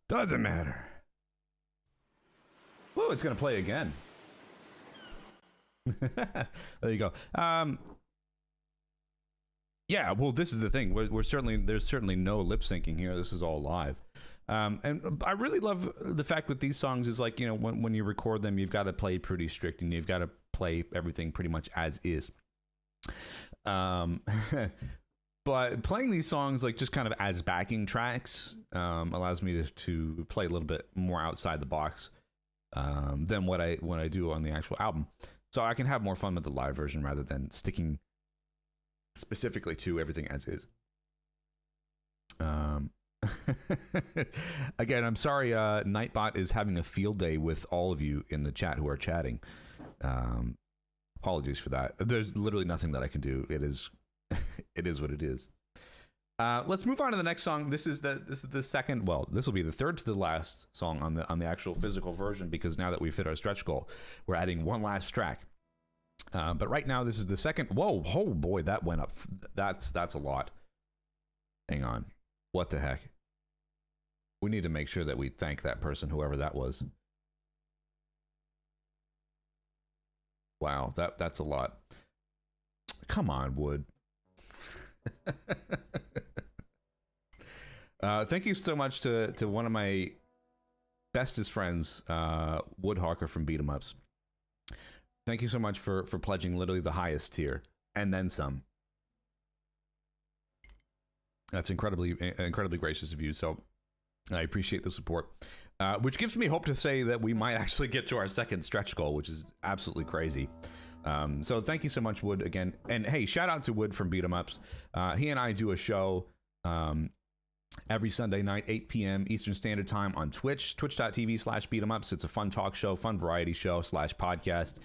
Doesn't matter. Whoa, it's going to play again. There you go. Yeah, well, this is the thing. There's certainly no lip syncing here. This is all live. And I really love the fact with these songs is like, you know, when you record them, you've got to play pretty strict and you've got to play everything pretty much as is. But playing these songs like just kind of as backing tracks allows me to play a little bit more outside the box than what I do on the actual album. So I can have more fun with the live version rather than sticking specifically to everything as is. Again, I'm sorry, Nightbot is having a field day with all of you in the chat who are chatting. Apologies for that. There's literally nothing that I can do. It is what it is. Let's move on to the next song. This is the second. Well, this will be the third to the last song on the actual physical version, because now that we've hit our stretch goal, we're adding one last track. But right now, this is the second. Whoa, oh boy, that went up. That's a lot. Hang on. What the heck? We need to make sure that we thank that person, whoever that was. Wow, that's a lot. Come on, Wood. Thank you so much to one of my bestest friends, Woodhawker from Beat 'em Ups. Thank you so much for pledging literally the highest tier and then some. That's incredibly gracious of you. So I appreciate the support, which gives me hope to say that we might actually get to our second stretch goal, which is absolutely crazy. So thank you so much, Wood, again. And hey, shout out to Wood from Beat 'em Ups. He and I do a show every Sunday night, 8 p.m. Eastern Standard Time on Twitch, twitch.tv/beatemups. It's a fun talk show, fun variety show / podcast.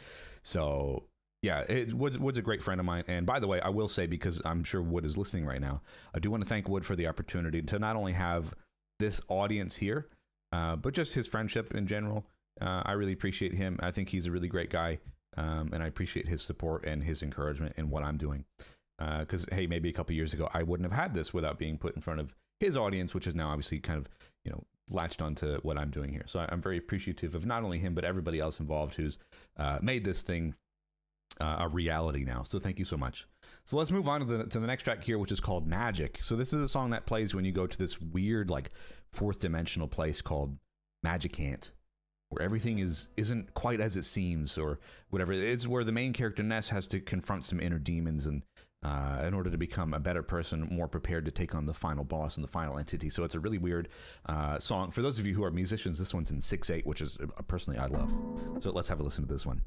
So yeah, Wood's a great friend of mine. And by the way, I will say, because I'm sure Wood is listening right now, I do want to thank Wood for the opportunity to not only have this audience here, but just his friendship in general. I really appreciate him. I think he's a really great guy. And I appreciate his support and his encouragement in what I'm doing. Because, hey, maybe a couple years ago, I wouldn't have had this without being put in front of his audience, which is now obviously kind of, you know, latched onto what I'm doing here. So I'm very appreciative of not only him, but everybody else involved who's made this thing a reality now. So thank you so much. So let's move on to the next track here, which is called Magic. So this is a song that plays when you go to this weird, like, fourth dimensional place called Magicant, where everything isn't quite as it seems, or whatever. It's where the main character Ness has to confront some inner demons and in order to become a better person, more prepared to take on the final boss and the final entity. So it's a really weird song. For those of you who are musicians, this one's in 6/8, which is personally I love. So let's have a listen to this one.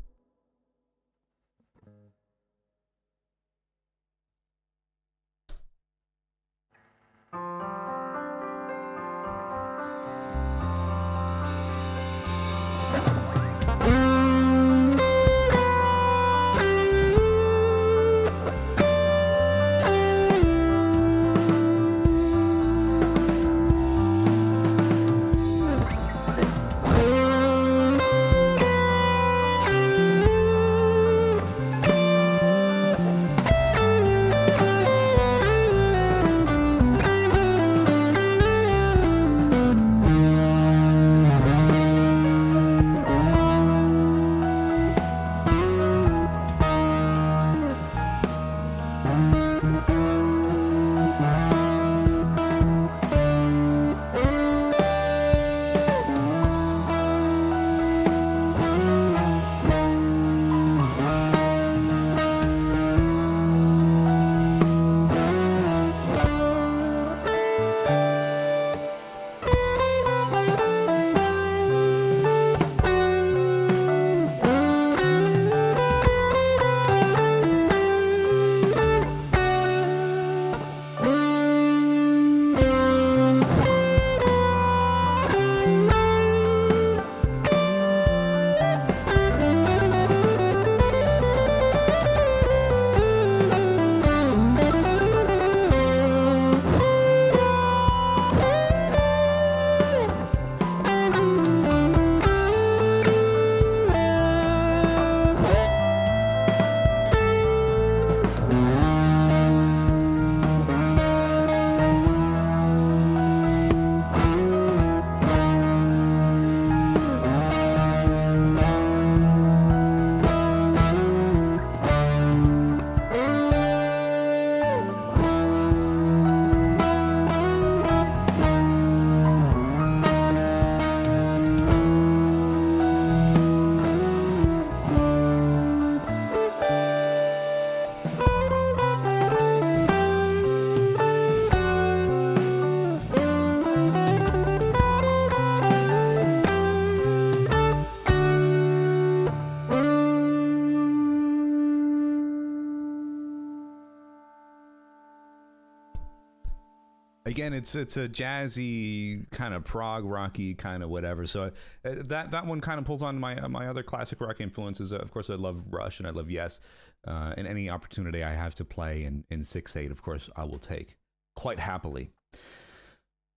Again, it's a jazzy kind of prog rocky kind of whatever. So that one kind of pulls on my other classic rock influences. Of course, I love Rush and I love Yes, and any opportunity I have to play in 6/8, of course, I will take quite happily.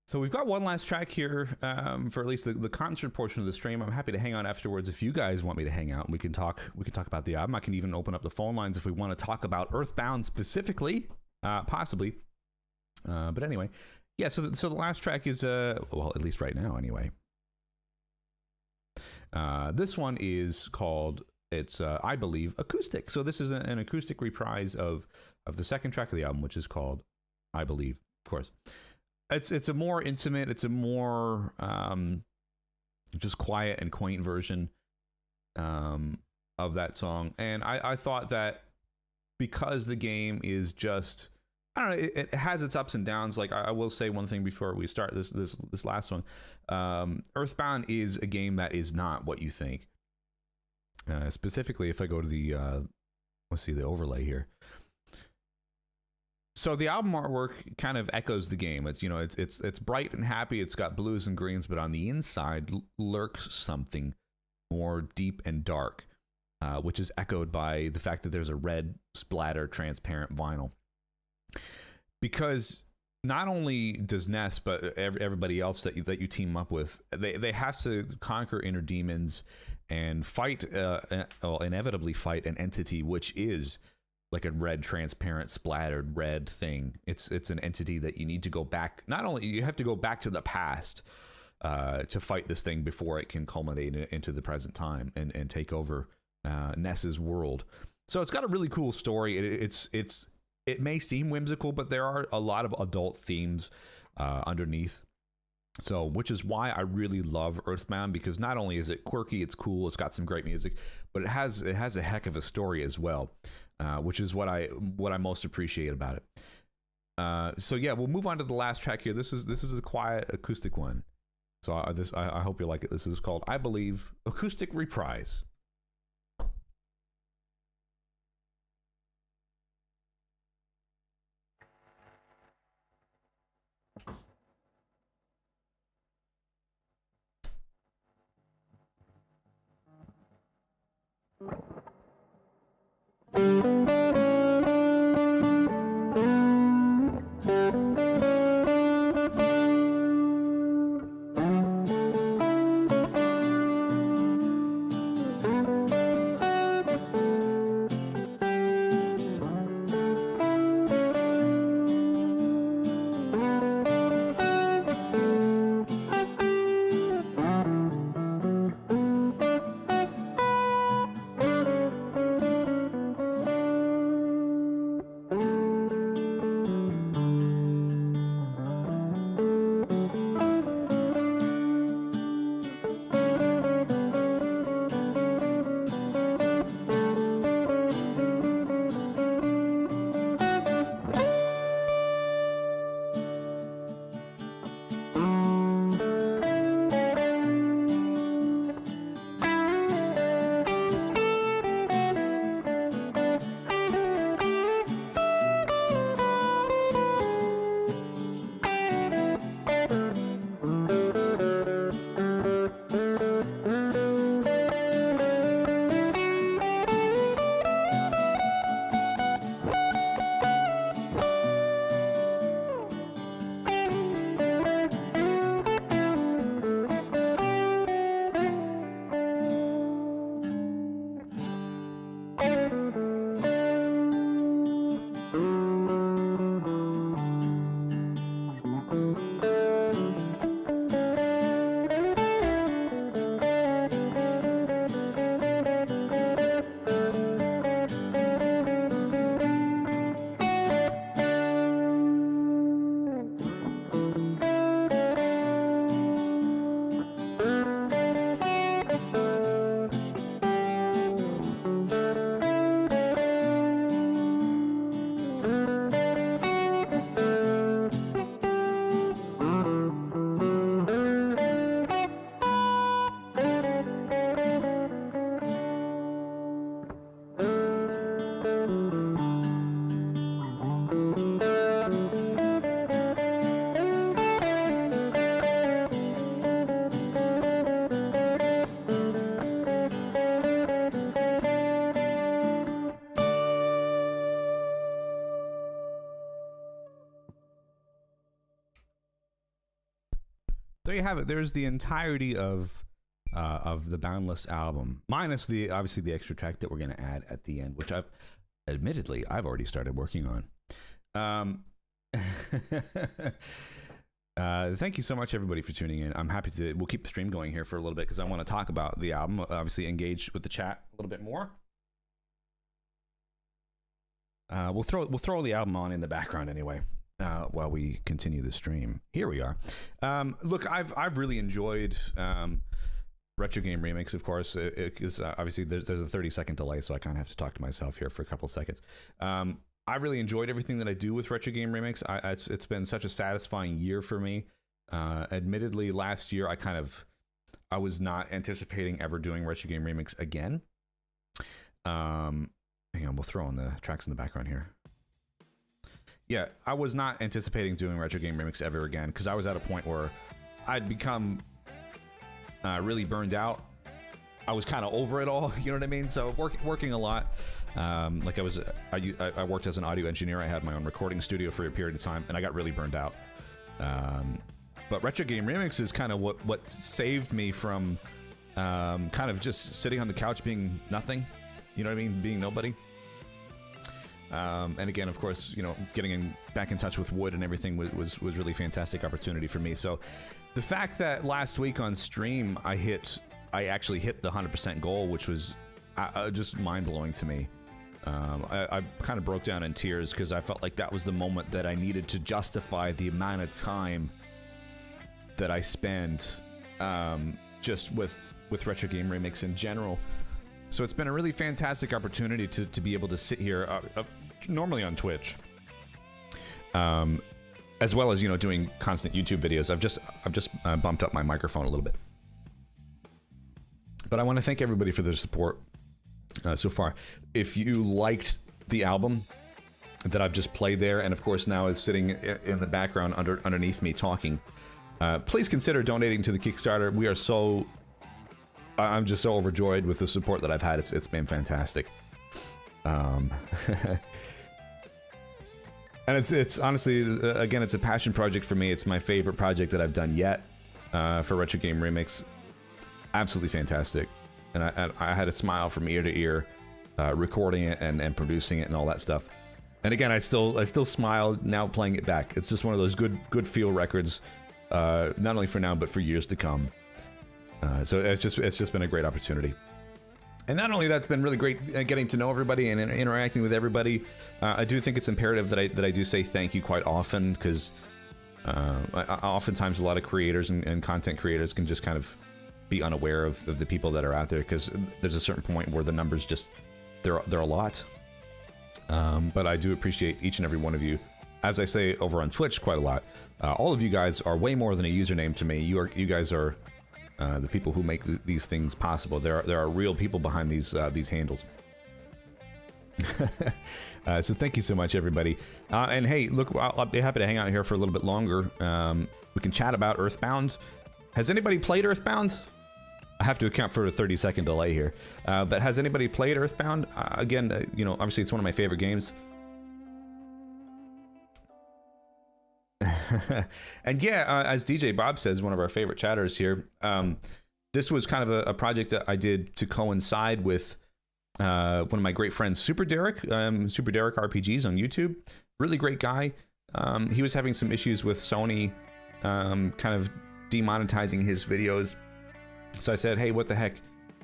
So we've got one last track here for at least the concert portion of the stream. I'm happy to hang out afterwards if you guys want me to hang out, and we can talk about the album. I can even open up the phone lines if we want to talk about Earthbound specifically, possibly. But anyway, yeah. So the last track is well, at least right now, anyway. This one is called I believe Acoustic. So this is an acoustic reprise of the second track of the album, which is called I Believe, of course. It's a more intimate, it's a more just quiet and quaint version of that song. And I thought that because the game is just, I don't know, it has its ups and downs. Like I will say one thing before we start this last one. Earthbound is a game that is not what you think. Specifically, if I go to the let's see the overlay here. So the album artwork kind of echoes the game. It's bright and happy. It's got blues and greens, but on the inside lurks something more deep and dark, which is echoed by the fact that there's a red splatter transparent vinyl. Because not only does Ness, but everybody else that you team up with, they have to conquer inner demons and fight, inevitably fight an entity which is like a red transparent splattered red thing. It's an entity that you need to go back. Not only you have to go back to the past to fight this thing before it can culminate into the present time and take over Ness's world. So it's got a really cool story. It may seem whimsical, but there are a lot of adult themes underneath. So, which is why I really love Earthbound, because not only is it quirky, it's cool, it's got some great music, but it has a heck of a story as well, which is what I most appreciate about it. So yeah, we'll move on to the last track here. This is a quiet acoustic one. So I hope you like it. This is called I Believe Acoustic Reprise. there you have it. There's the entirety of the Boundless album, minus obviously the extra track that we're going to add at the end, which I've already started working on. Thank you so much, everybody, for tuning in. I'm happy we'll keep the stream going here for a little bit because I want to talk about the album, obviously engage with the chat a little bit more. We'll throw the album on in the background anyway, while we continue the stream. Here we are. Look, I've really enjoyed Retro Game Remix, of course, because obviously there's a 30-second delay, so I kind of have to talk to myself here for a couple seconds. I really enjoyed everything that I do with Retro Game Remix. It's been such a satisfying year for me. Admittedly, last year I was not anticipating ever doing Retro Game Remix again. Hang on, we'll throw on the tracks in the background here. Yeah, I was not anticipating doing Retro Game Remix ever again because I was at a point where I'd become really burned out. I was kind of over it all, you know what I mean? So working a lot. Like I worked as an audio engineer. I had my own recording studio for a period of time, and I got really burned out. But Retro Game Remix is kind of what saved me from kind of just sitting on the couch being nothing. You know what I mean? Being nobody. And again, of course, you know, getting back in touch with wood and everything was really fantastic opportunity for me. So the fact that last week on stream I actually hit the 100% goal, which was just mind-blowing to me. I kind of broke down in tears because I felt like that was the moment that I needed to justify the amount of time that I spend just with Retro Game Remix in general. So it's been a really fantastic opportunity to be able to sit here, normally on Twitch, as well as, you know, doing constant YouTube videos. I've just bumped up my microphone a little bit. But I want to thank everybody for their support so far. If you liked the album that I've just played there, and of course now is sitting in the background underneath me talking, please consider donating to the Kickstarter. I'm just so overjoyed with the support that I've had. It's been fantastic. And it's honestly, again, it's a passion project for me. It's my favorite project that I've done yet for Retro Game Remix. Absolutely fantastic. And I had a smile from ear to ear recording it and producing it and all that stuff. And again, I still smile now playing it back. It's just one of those good feel records, not only for now but for years to come. So it's just been a great opportunity. And not only that's been really great getting to know everybody and interacting with everybody. I do think it's imperative that I do say thank you quite often, because oftentimes a lot of creators and content creators can just kind of be unaware of the people that are out there, because there's a certain point where the numbers just they're a lot. But I do appreciate each and every one of you. As I say over on Twitch quite a lot, all of you guys are way more than a username to me. You guys are the people who make these things possible. There are real people behind these handles. So thank you so much, everybody. And hey, look, I'll be happy to hang out here for a little bit longer. We can chat about Earthbound. Has anybody played Earthbound? I have to account for a 30-second delay here. But has anybody played Earthbound? Again, you know, obviously it's one of my favorite games. And yeah, as DJ Bob says, one of our favorite chatters here, this was kind of a project that I did to coincide with one of my great friends, Super Derek RPGs on YouTube. Really great guy. He was having some issues with Sony kind of demonetizing his videos. So I said, hey, what the heck?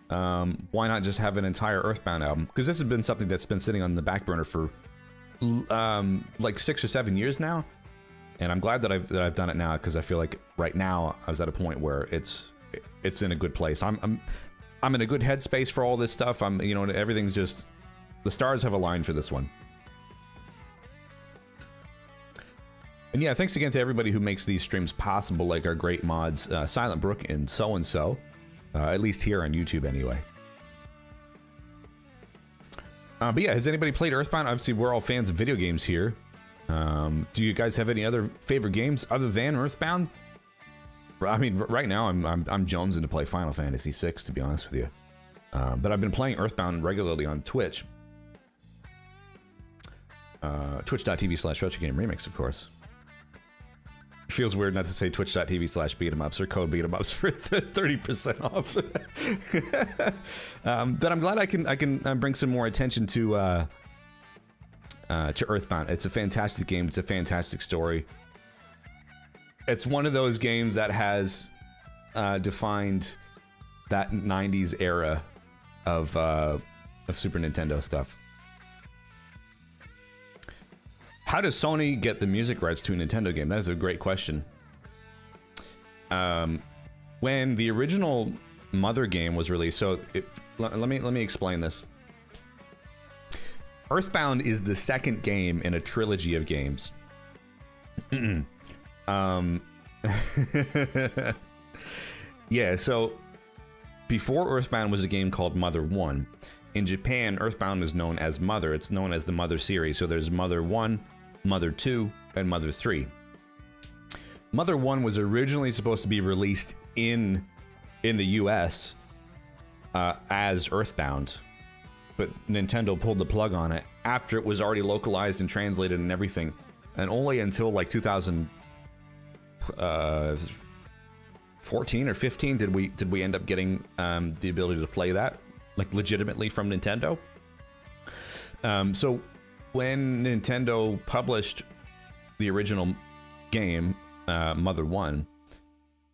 Why not just have an entire Earthbound album? Because this has been something that's been sitting on the back burner for like 6 or 7 years now. And I'm glad that I've done it now, because I feel like right now I was at a point where it's in a good place. I'm in a good headspace for all this stuff. You know, everything's just, the stars have aligned for this one. And yeah, thanks again to everybody who makes these streams possible, like our great mods, Silent Brook and so, at least here on YouTube anyway. But yeah, has anybody played Earthbound? Obviously, we're all fans of video games here. Do you guys have any other favorite games other than Earthbound? I mean, right now I'm jonesing to play Final Fantasy VI, to be honest with you. But I've been playing Earthbound regularly on Twitch. Twitch.tv/RetroGameRemix, of course. feels weird not to say twitch.tv/beat'emups or code beat'emups for 30% off. But I'm glad I can bring some more attention to Earthbound. It's a fantastic game. It's a fantastic story. It's one of those games that has defined that 90s era of Super Nintendo stuff. How does Sony get the music rights to a Nintendo game? That is a great question. When the original Mother game was released, so let me explain this. Earthbound is the second game in a trilogy of games. Yeah, so before Earthbound was a game called Mother 1. In Japan, Earthbound is known as Mother. It's known as the Mother series. So there's Mother 1, Mother 2, and Mother 3. Mother 1 was originally supposed to be released in the US as Earthbound, but Nintendo pulled the plug on it after it was already localized and translated and everything, and only until like 2014 or 15 did we end up getting the ability to play that like legitimately from Nintendo. So when Nintendo published the original game, Mother 1,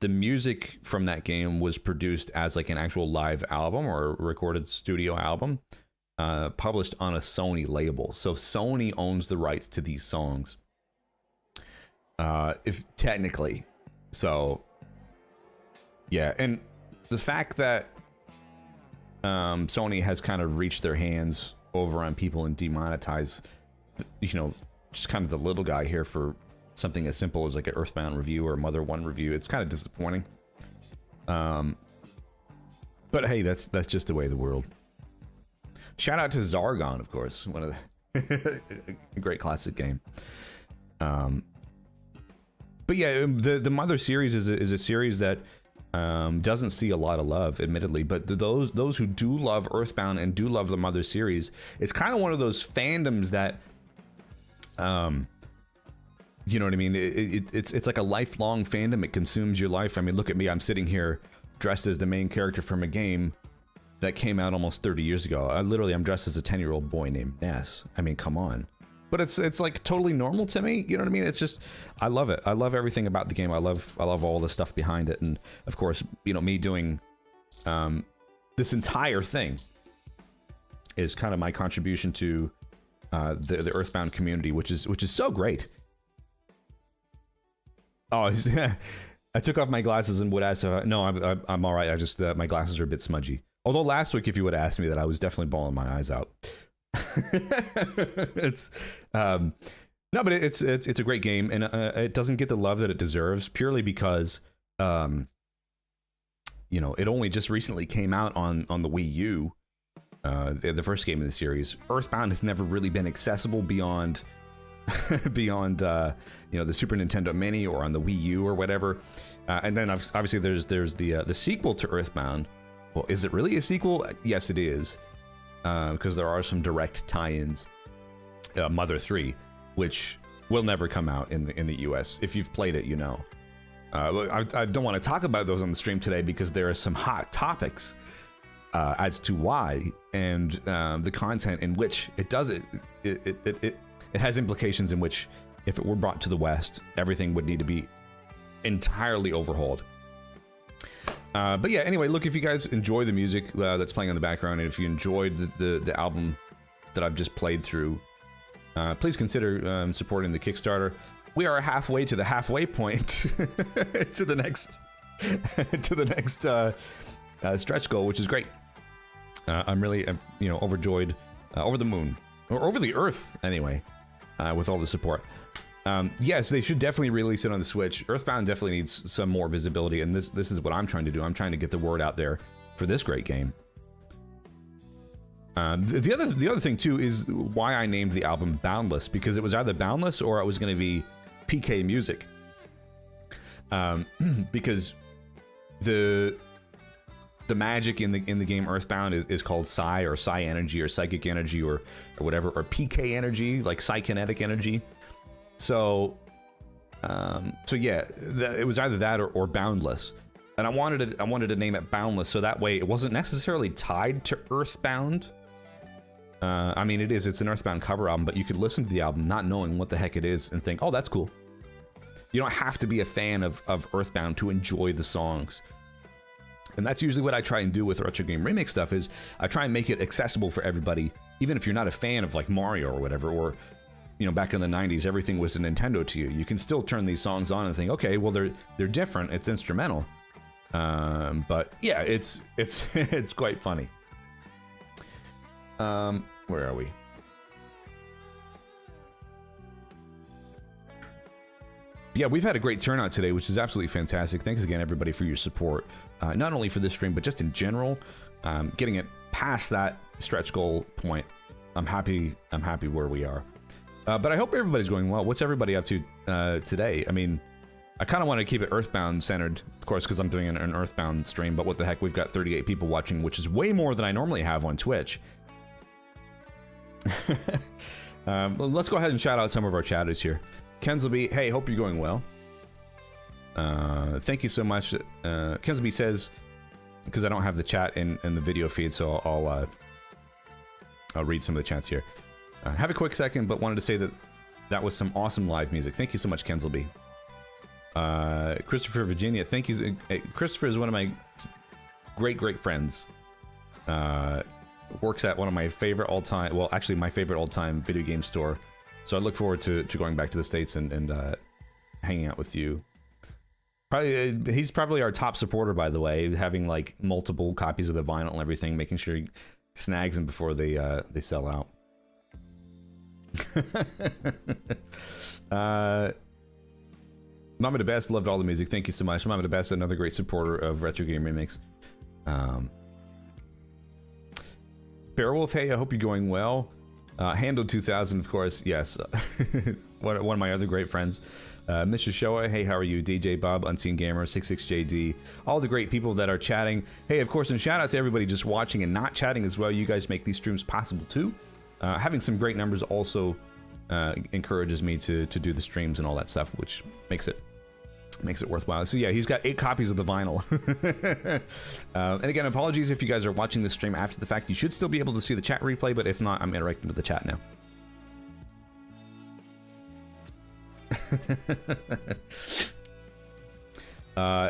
the music from that game was produced as like an actual live album or a recorded studio album, published on a Sony label. So Sony owns the rights to these songs, if technically. So yeah, and the fact that Sony has kind of reached their hands over on people and demonetized, you know, just kind of the little guy here for something as simple as like an Earthbound review or a Mother 1 review. It's kind of disappointing. But hey, that's just the way of the world. Shout out to Zargon, of course, one of the a great classic game. But yeah, the Mother series is a series that doesn't see a lot of love, admittedly, but those who do love Earthbound and do love the Mother series, it's kind of one of those fandoms that, you know what I mean? It's like a lifelong fandom. It consumes your life. I mean, look at me. I'm sitting here dressed as the main character from a game that came out almost 30 years ago. I'm dressed as a 10-year-old boy named Ness. I mean, come on. But it's like totally normal to me. You know what I mean? It's just, I love it. I love everything about the game. I love all the stuff behind it. And of course, you know, me doing this entire thing is kind of my contribution to the Earthbound community, which is so great. Oh, I took off my glasses and would ask. No, I'm all right. I just my glasses are a bit smudgy. Although last week, if you would have asked me that, I was definitely bawling my eyes out. It's no, but it's a great game, and it doesn't get the love that it deserves purely because you know, it only just recently came out on the Wii U, the first game in the series. Earthbound has never really been accessible beyond you know, the Super Nintendo Mini or on the Wii U or whatever. And then obviously there's the sequel to Earthbound. Well, is it really a sequel? Yes, it is. Because there are some direct tie-ins. Mother 3, which will never come out in the US. If you've played it, you know. I don't want to talk about those on the stream today because there are some hot topics as to why, and the content in which it does it. It has implications in which, if it were brought to the West, everything would need to be entirely overhauled. But yeah, anyway, look, if you guys enjoy the music that's playing in the background, and if you enjoyed the album that I've just played through, please consider supporting the Kickstarter. We are halfway to the halfway point to the next stretch goal, which is great. I'm really you know, overjoyed, over the moon, or over the earth anyway, with all the support. Yes, they should definitely release it on the Switch. Earthbound definitely needs some more visibility, and this is what I'm trying to do. I'm trying to get the word out there for this great game. The other thing too is why I named the album Boundless, because it was either Boundless or it was going to be PK music. Because the magic in the game Earthbound is called Psi or Psi energy or psychic energy or whatever, or PK energy, like psykinetic energy. So So yeah, it was either that or Boundless. And I wanted to name it Boundless so that way it wasn't necessarily tied to Earthbound. I mean, it's an Earthbound cover album, but you could listen to the album not knowing what the heck it is and think, oh, that's cool. You don't have to be a fan of Earthbound to enjoy the songs. And that's usually what I try and do with Retro Game Remix stuff, is I try and make it accessible for everybody, even if you're not a fan of like Mario or whatever, or, you know, back in the 90s, everything was a Nintendo to you. You can still turn these songs on and think, okay, well, they're different. It's instrumental. But yeah, it's quite funny. Where are we? Yeah, we've had a great turnout today, which is absolutely fantastic. Thanks again, everybody, for your support. Not only for this stream, but just in general. Getting it past that stretch goal point, I'm happy where we are. But I hope everybody's going well. What's everybody up to today? I mean, I kind of want to keep it Earthbound centered, of course, because I'm doing an Earthbound stream, but what the heck, we've got 38 people watching, which is way more than I normally have on Twitch. Let's go ahead and shout out some of our chatters here. Kensleby, hey, hope you're going well. Thank you so much. Kensleby says, because I don't have the chat in the video feed, so I'll read some of the chats here. Have a quick second, but wanted to say that was some awesome live music. Thank you so much, Kensleby. Christopher Virginia, thank you. Christopher is one of my great friends. Works at one of my favorite all-time, well, actually my favorite all-time video game store. So I look forward to going back to the States and hanging out with you. He's probably our top supporter, by the way, having like multiple copies of the vinyl and everything, making sure he snags them before they sell out. Mama the Best loved all the music. Thank you so much. Mama the Best, another great supporter of Retro Game Remix. Bearwolf, hey, I hope you're going well. Handled 2000, of course, yes. one of my other great friends. Mr. Showa, hey, how are you? DJ Bob, Unseen Gamer, 66JD, all the great people that are chatting. Hey, of course, and shout out to everybody just watching and not chatting as well. You guys make these streams possible too. Having some great numbers also encourages me to do the streams and all that stuff, which makes it worthwhile. So yeah, he's got 8 copies of the vinyl. And again, apologies if you guys are watching this stream after the fact. You should still be able to see the chat replay, but if not, I'm interacting with the chat now.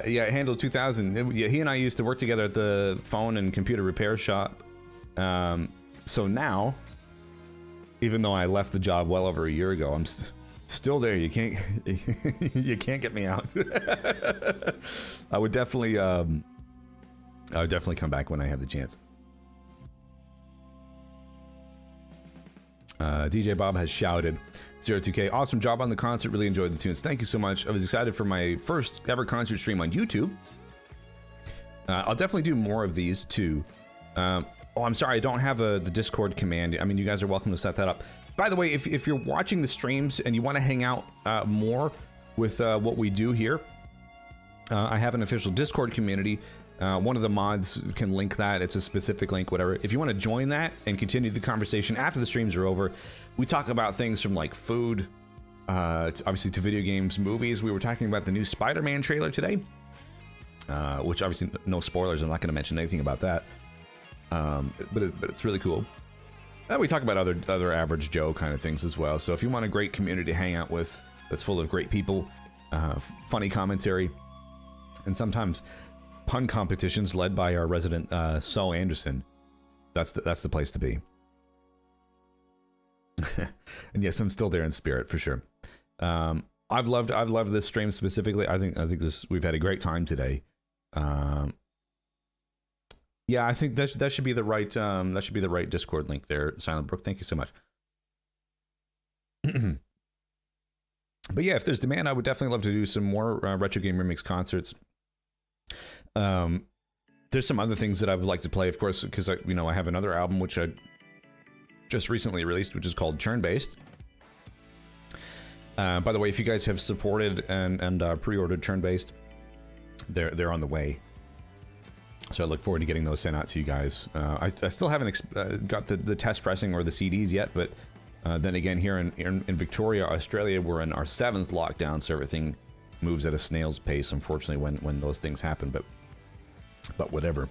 Yeah, Handle 2000. Yeah, he and I used to work together at the phone and computer repair shop. So now, even though I left the job well over a year ago, I'm still there. You can't get me out. I would definitely come back when I have the chance. DJ Bob has shouted 02K, awesome job on the concert, really enjoyed the tunes. Thank you so much. I was excited for my first ever concert stream on YouTube. I'll definitely do more of these too. Oh, I'm sorry, I don't have the Discord command. I mean, you guys are welcome to set that up. By the way, if you're watching the streams and you want to hang out more with what we do here, I have an official Discord community. One of the mods can link that. It's a specific link, whatever. If you want to join that and continue the conversation after the streams are over, we talk about things from like food, obviously to video games, movies. We were talking about the new Spider-Man trailer today, which obviously no spoilers. I'm not going to mention anything about that. But it's really cool. We talk about other average Joe kind of things as well. So if you want a great community to hang out with that's full of great people, funny commentary, and sometimes pun competitions led by our resident So Anderson, that's the place to be. And yes, I'm still there in spirit for sure. I've loved this stream specifically. I think we've had a great time today. Yeah, I think that should be the right Discord link there, Silent Brook. Thank you so much. But yeah, if there's demand, I would definitely love to do some more Retro Game Remix concerts. There's some other things that I would like to play, of course, because I have another album which I just recently released, which is called Turn Based. By the way, if you guys have supported and pre-ordered Turn Based, they're on the way. So I look forward to getting those sent out to you guys. I still haven't got the test pressing or the CDs yet, but Then again, here in Victoria, Australia, we're in our 7th lockdown, so everything moves at a snail's pace, unfortunately, when those things happen, but whatever.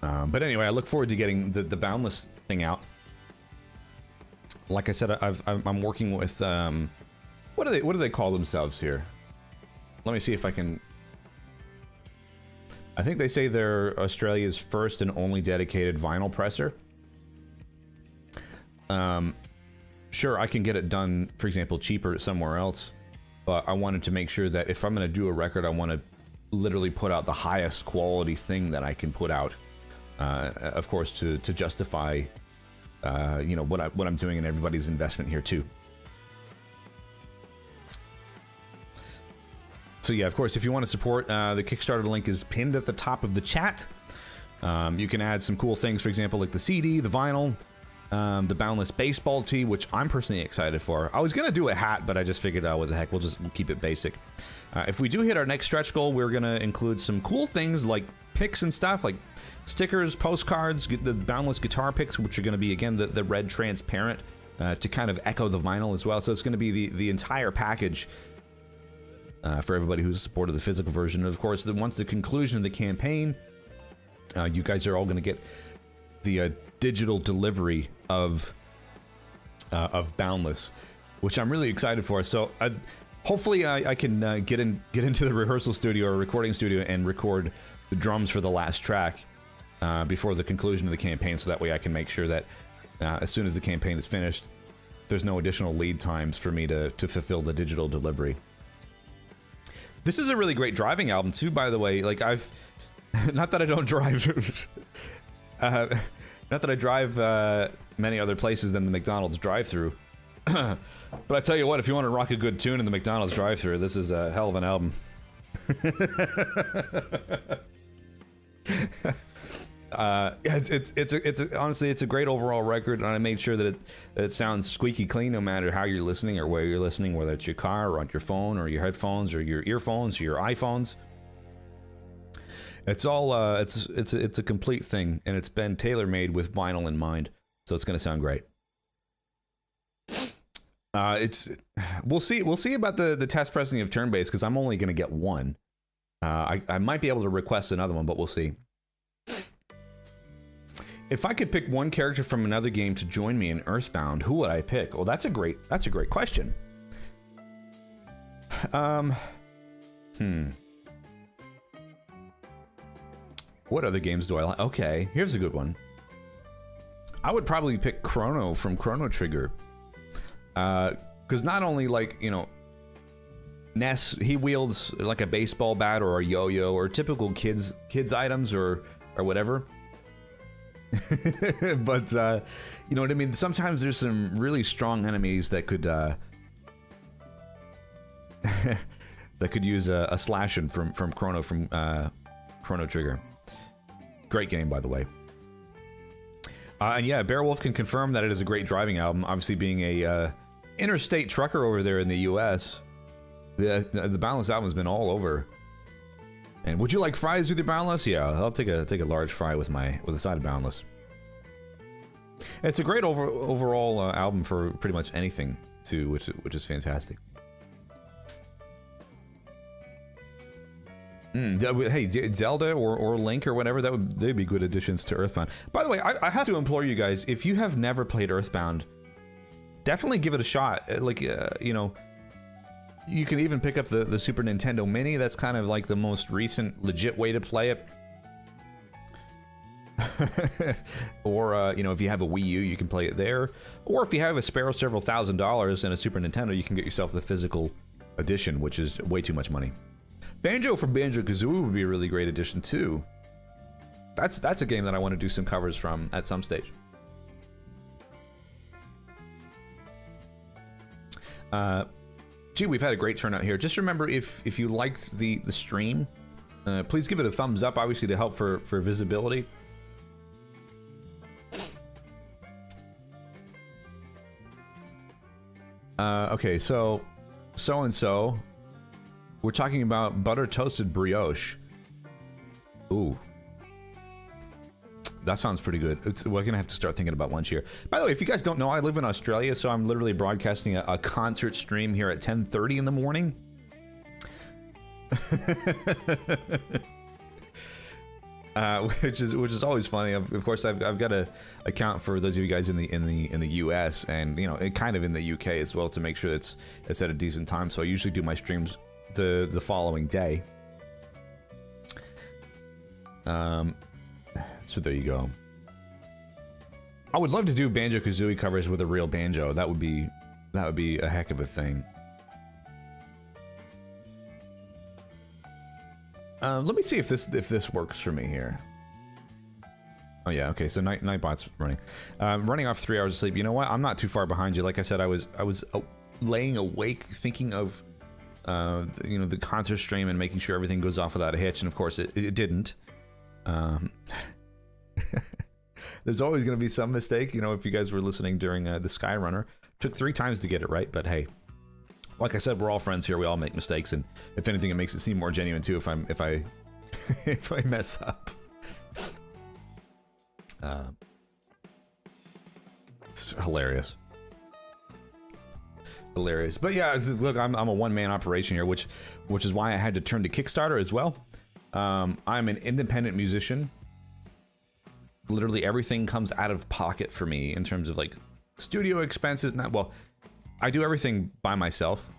But anyway, I look forward to getting the Boundless thing out. Like I said, I'm working with, what do they call themselves here? Let me see if I can... I think they say they're Australia's first and only dedicated vinyl presser. Sure, I can get it done, for example, cheaper somewhere else, but I wanted to make sure that if I'm going to do a record, I want to literally put out the highest quality thing that I can put out. Of course, to justify, you know, what I'm doing and everybody's investment here too. So yeah, of course, if you want to support, the Kickstarter link is pinned at the top of the chat. You can add some cool things, for example, like the CD, the vinyl, the Boundless baseball tee, which I'm personally excited for. I was gonna do a hat, but I just figured, what the heck, we'll keep it basic. If we do hit our next stretch goal, we're gonna include some cool things like picks and stuff, like stickers, postcards, the Boundless guitar picks, which are gonna be, again, the red transparent, to kind of echo the vinyl as well. So it's gonna be the entire package for everybody who's supported the physical version. And of course, once the conclusion of the campaign, you guys are all gonna get the digital delivery of Boundless, which I'm really excited for. So hopefully I can get into the rehearsal studio or recording studio and record the drums for the last track before the conclusion of the campaign, so that way I can make sure that as soon as the campaign is finished, there's no additional lead times for me to fulfill the digital delivery. This is a really great driving album too, by the way. Like, I've not that I don't drive not that I drive many other places than the McDonald's drive-thru. But I tell you what, if you want to rock a good tune in the McDonald's drive-thru, this is a hell of an album. Honestly, it's a great overall record, and I made sure that it sounds squeaky clean no matter how you're listening or where you're listening, whether it's your car or on your phone or your headphones or your earphones or your iPhones. It's all it's a complete thing, and it's been tailor-made with vinyl in mind, so it's going to sound great. We'll see about the test pressing of turn bass, because I'm only going to get one. I might be able to request another one, but we'll see. If I could pick one character from another game to join me in Earthbound, who would I pick? Well, that's a great question. What other games do I like? Okay, here's a good one. I would probably pick Chrono from Chrono Trigger. Because not only, like, you know, Ness, he wields like a baseball bat or a yo-yo or typical kids items or whatever. But, you know what I mean? Sometimes there's some really strong enemies that could, that could use a slashing from Chrono Trigger. Great game, by the way. And yeah, Beowulf can confirm that it is a great driving album. Obviously, being a interstate trucker over there in the U.S., the Boundless album has been all over. And would you like fries with your Boundless? Yeah, I'll take a large fry with a side of Boundless. It's a great overall album for pretty much anything too, which is fantastic. Hey, Zelda or Link or whatever, they'd be good additions to Earthbound. By the way, I have to implore you guys, if you have never played Earthbound, definitely give it a shot. Like, you know, you can even pick up the Super Nintendo Mini. That's kind of like the most recent legit way to play it. Or, you know, if you have a Wii U, you can play it there. Or if you have a spare several $1,000s and a Super Nintendo, you can get yourself the physical edition, which is way too much money. Banjo from Banjo-Kazooie would be a really great addition too. That's a game that I want to do some covers from at some stage. Gee, we've had a great turnout here. Just remember, if you liked the stream, please give it a thumbs up, obviously to help for visibility. Okay, so we're talking about butter toasted brioche. Ooh. That sounds pretty good. We're gonna have to start thinking about lunch here. By the way, if you guys don't know, I live in Australia, so I'm literally broadcasting a concert stream here at 10:30 in the morning. Which is always funny. Of course, I've got to account for those of you guys in the US and, you know, kind of in the UK as well, to make sure it's at a decent time. So I usually do my streams the following day. So there you go. I would love to do Banjo-Kazooie covers with a real banjo. That would be a heck of a thing. Let me see if this works for me here. Oh yeah, okay. So Nightbot's running, running off 3 hours of sleep. You know what? I'm not too far behind you. Like I said, I was laying awake thinking of you know, the concert stream and making sure everything goes off without a hitch, and of course it didn't. There's always going to be some mistake, you know. If you guys were listening during the Skyrunner, took 3 times to get it right, but hey, like I said, we're all friends here. We all make mistakes, and if anything, it makes it seem more genuine too. If I if I mess up. It's hilarious. But yeah, look, I'm a one-man operation here, which is why I had to turn to Kickstarter as well. I'm an independent musician. Literally everything comes out of pocket for me in terms of like studio expenses. Well, I do everything by myself.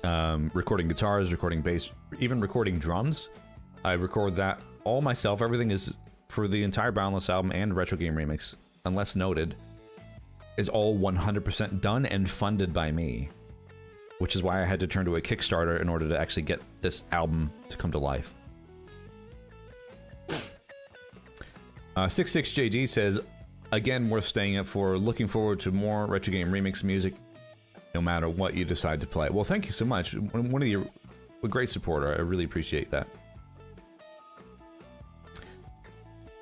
Recording guitars, recording bass, even recording drums. I record that all myself. Everything is for the entire Boundless album and Retro Game Remix, unless noted, is all 100% done and funded by me. Which is why I had to turn to a Kickstarter in order to actually get this album to come to life. 66JG says, again, worth staying up for. Looking forward to more Retro Game Remix music, no matter what you decide to play. Well, thank you so much. One of you, a great supporter. I really appreciate that.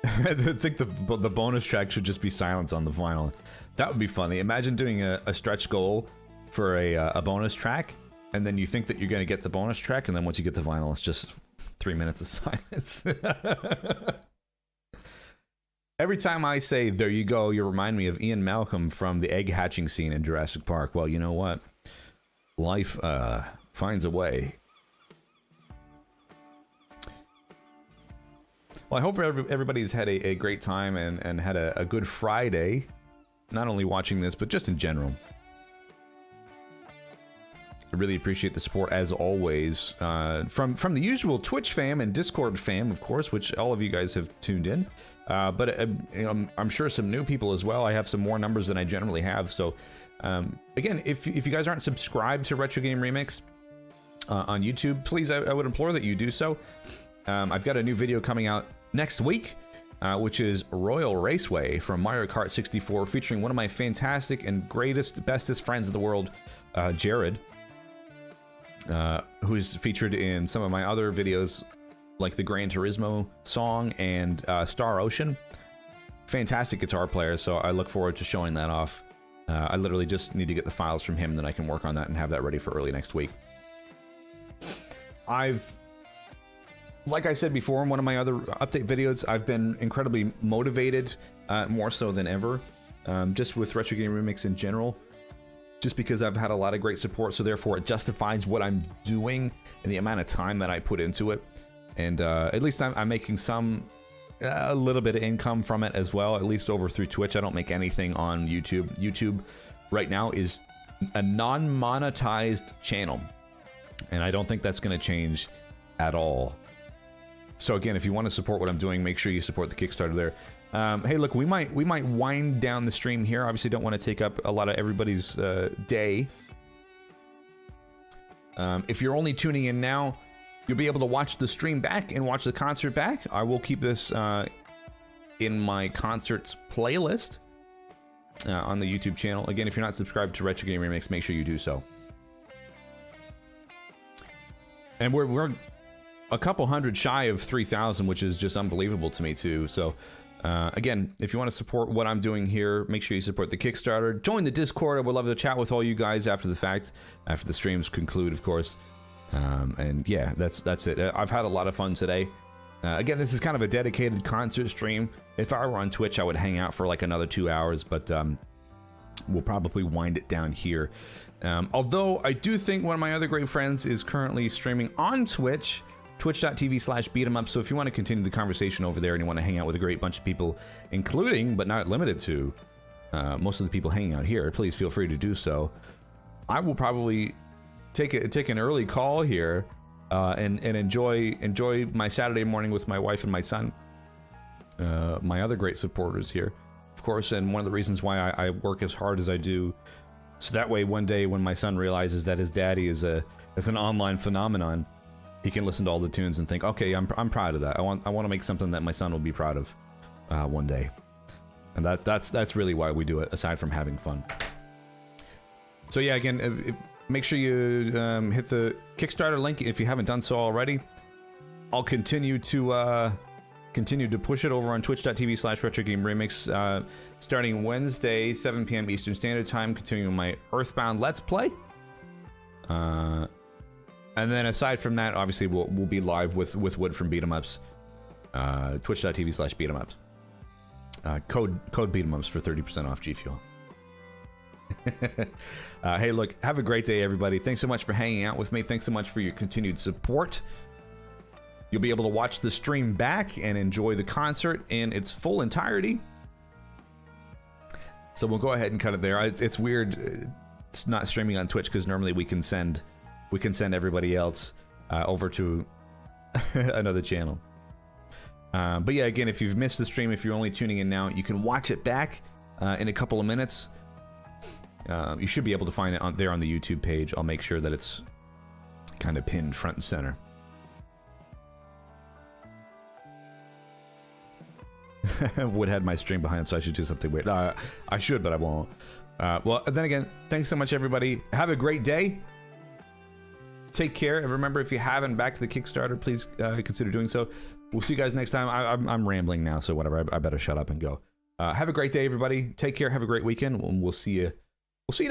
I think the bonus track should just be silence on the vinyl. That would be funny. Imagine doing a stretch goal for a bonus track, and then you think that you're going to get the bonus track, and then once you get the vinyl, it's just 3 minutes of silence. Every time I say, there you go, you remind me of Ian Malcolm from the egg hatching scene in Jurassic Park. Well, you know what? Life finds a way. Well, I hope everybody's had a great time and had a good Friday. Not only watching this, but just in general. I really appreciate the support, as always, from the usual Twitch fam and Discord fam, of course, which all of you guys have tuned in. But you know, I'm sure some new people as well. I have some more numbers than I generally have. So, again, if you guys aren't subscribed to Retro Game Remix on YouTube, please, I would implore that you do so. I've got a new video coming out next week, which is Royal Raceway from Mario Kart 64, featuring one of my fantastic and bestest friends in the world, Jared. Who's featured in some of my other videos, like the Gran Turismo song and Star Ocean. Fantastic guitar player, so I look forward to showing that off. I literally just need to get the files from him, then I can work on that and have that ready for early next week. Like I said before in one of my other update videos, I've been incredibly motivated, more so than ever, just with Retro Game Remix in general. Just because I've had a lot of great support, so therefore it justifies what I'm doing and the amount of time that I put into it. And at least I'm making a little bit of income from it as well, at least over through Twitch. I don't make anything on YouTube. YouTube right now is a non-monetized channel, and I don't think that's going to change at all. So again, if you want to support what I'm doing, make sure you support the Kickstarter there. Hey, look, we might wind down the stream here. Obviously, don't want to take up a lot of everybody's day. If you're only tuning in now, you'll be able to watch the stream back and watch the concert back. I will keep this in my concerts playlist on the YouTube channel. Again, if you're not subscribed to Retro Game Remix, make sure you do so. And we're a couple hundred shy of 3,000, which is just unbelievable to me too. So again, if you want to support what I'm doing here, make sure you support the Kickstarter. Join the Discord. I would love to chat with all you guys after the fact, after the streams conclude, of course. And yeah, that's it. I've had a lot of fun today. Again, this is kind of a dedicated concert stream. If I were on Twitch, I would hang out for like another 2 hours, but we'll probably wind it down here. Although I do think one of my other great friends is currently streaming on Twitch, twitch.tv/beatemup. So if you want to continue the conversation over there and you want to hang out with a great bunch of people, including but not limited to most of the people hanging out here, please feel free to do so. I will probably take an early call here and enjoy my Saturday morning with my wife and my son, my other great supporters here, of course. And one of the reasons why I work as hard as I do, so that way one day when my son realizes that his daddy is an online phenomenon, he can listen to all the tunes and think, okay, I'm proud of that. I want to make something that my son will be proud of one day. And that's really why we do it, aside from having fun. So yeah, again, make sure you hit the Kickstarter link if you haven't done so already. I'll continue to push it over on twitch.tv/retrogameremix starting Wednesday, 7 p.m. Eastern Standard Time, continuing my Earthbound Let's Play. And then aside from that, obviously we'll be live with Wood from Beatemups, twitch.tv/beatemups. Code Beatemups for 30% off G Fuel. Hey, look, have a great day, everybody. Thanks so much for hanging out with me. Thanks so much for your continued support. You'll be able to watch the stream back and enjoy the concert in its full entirety. So we'll go ahead and cut it there. It's weird. It's not streaming on Twitch because normally we can send everybody else over to another channel. But yeah, again, if you've missed the stream, if you're only tuning in now, you can watch it back in a couple of minutes. You should be able to find it there on the YouTube page. I'll make sure that it's kind of pinned front and center. Wood had my stream behind him, so I should do something weird. I should, but I won't. Well, then again, thanks so much, everybody. Have a great day. Take care, and remember, if you haven't backed the Kickstarter, please consider doing so. We'll see you guys next time. I'm rambling now, so whatever. I better shut up and go. Have a great day, everybody. Take care. Have a great weekend. We'll see you.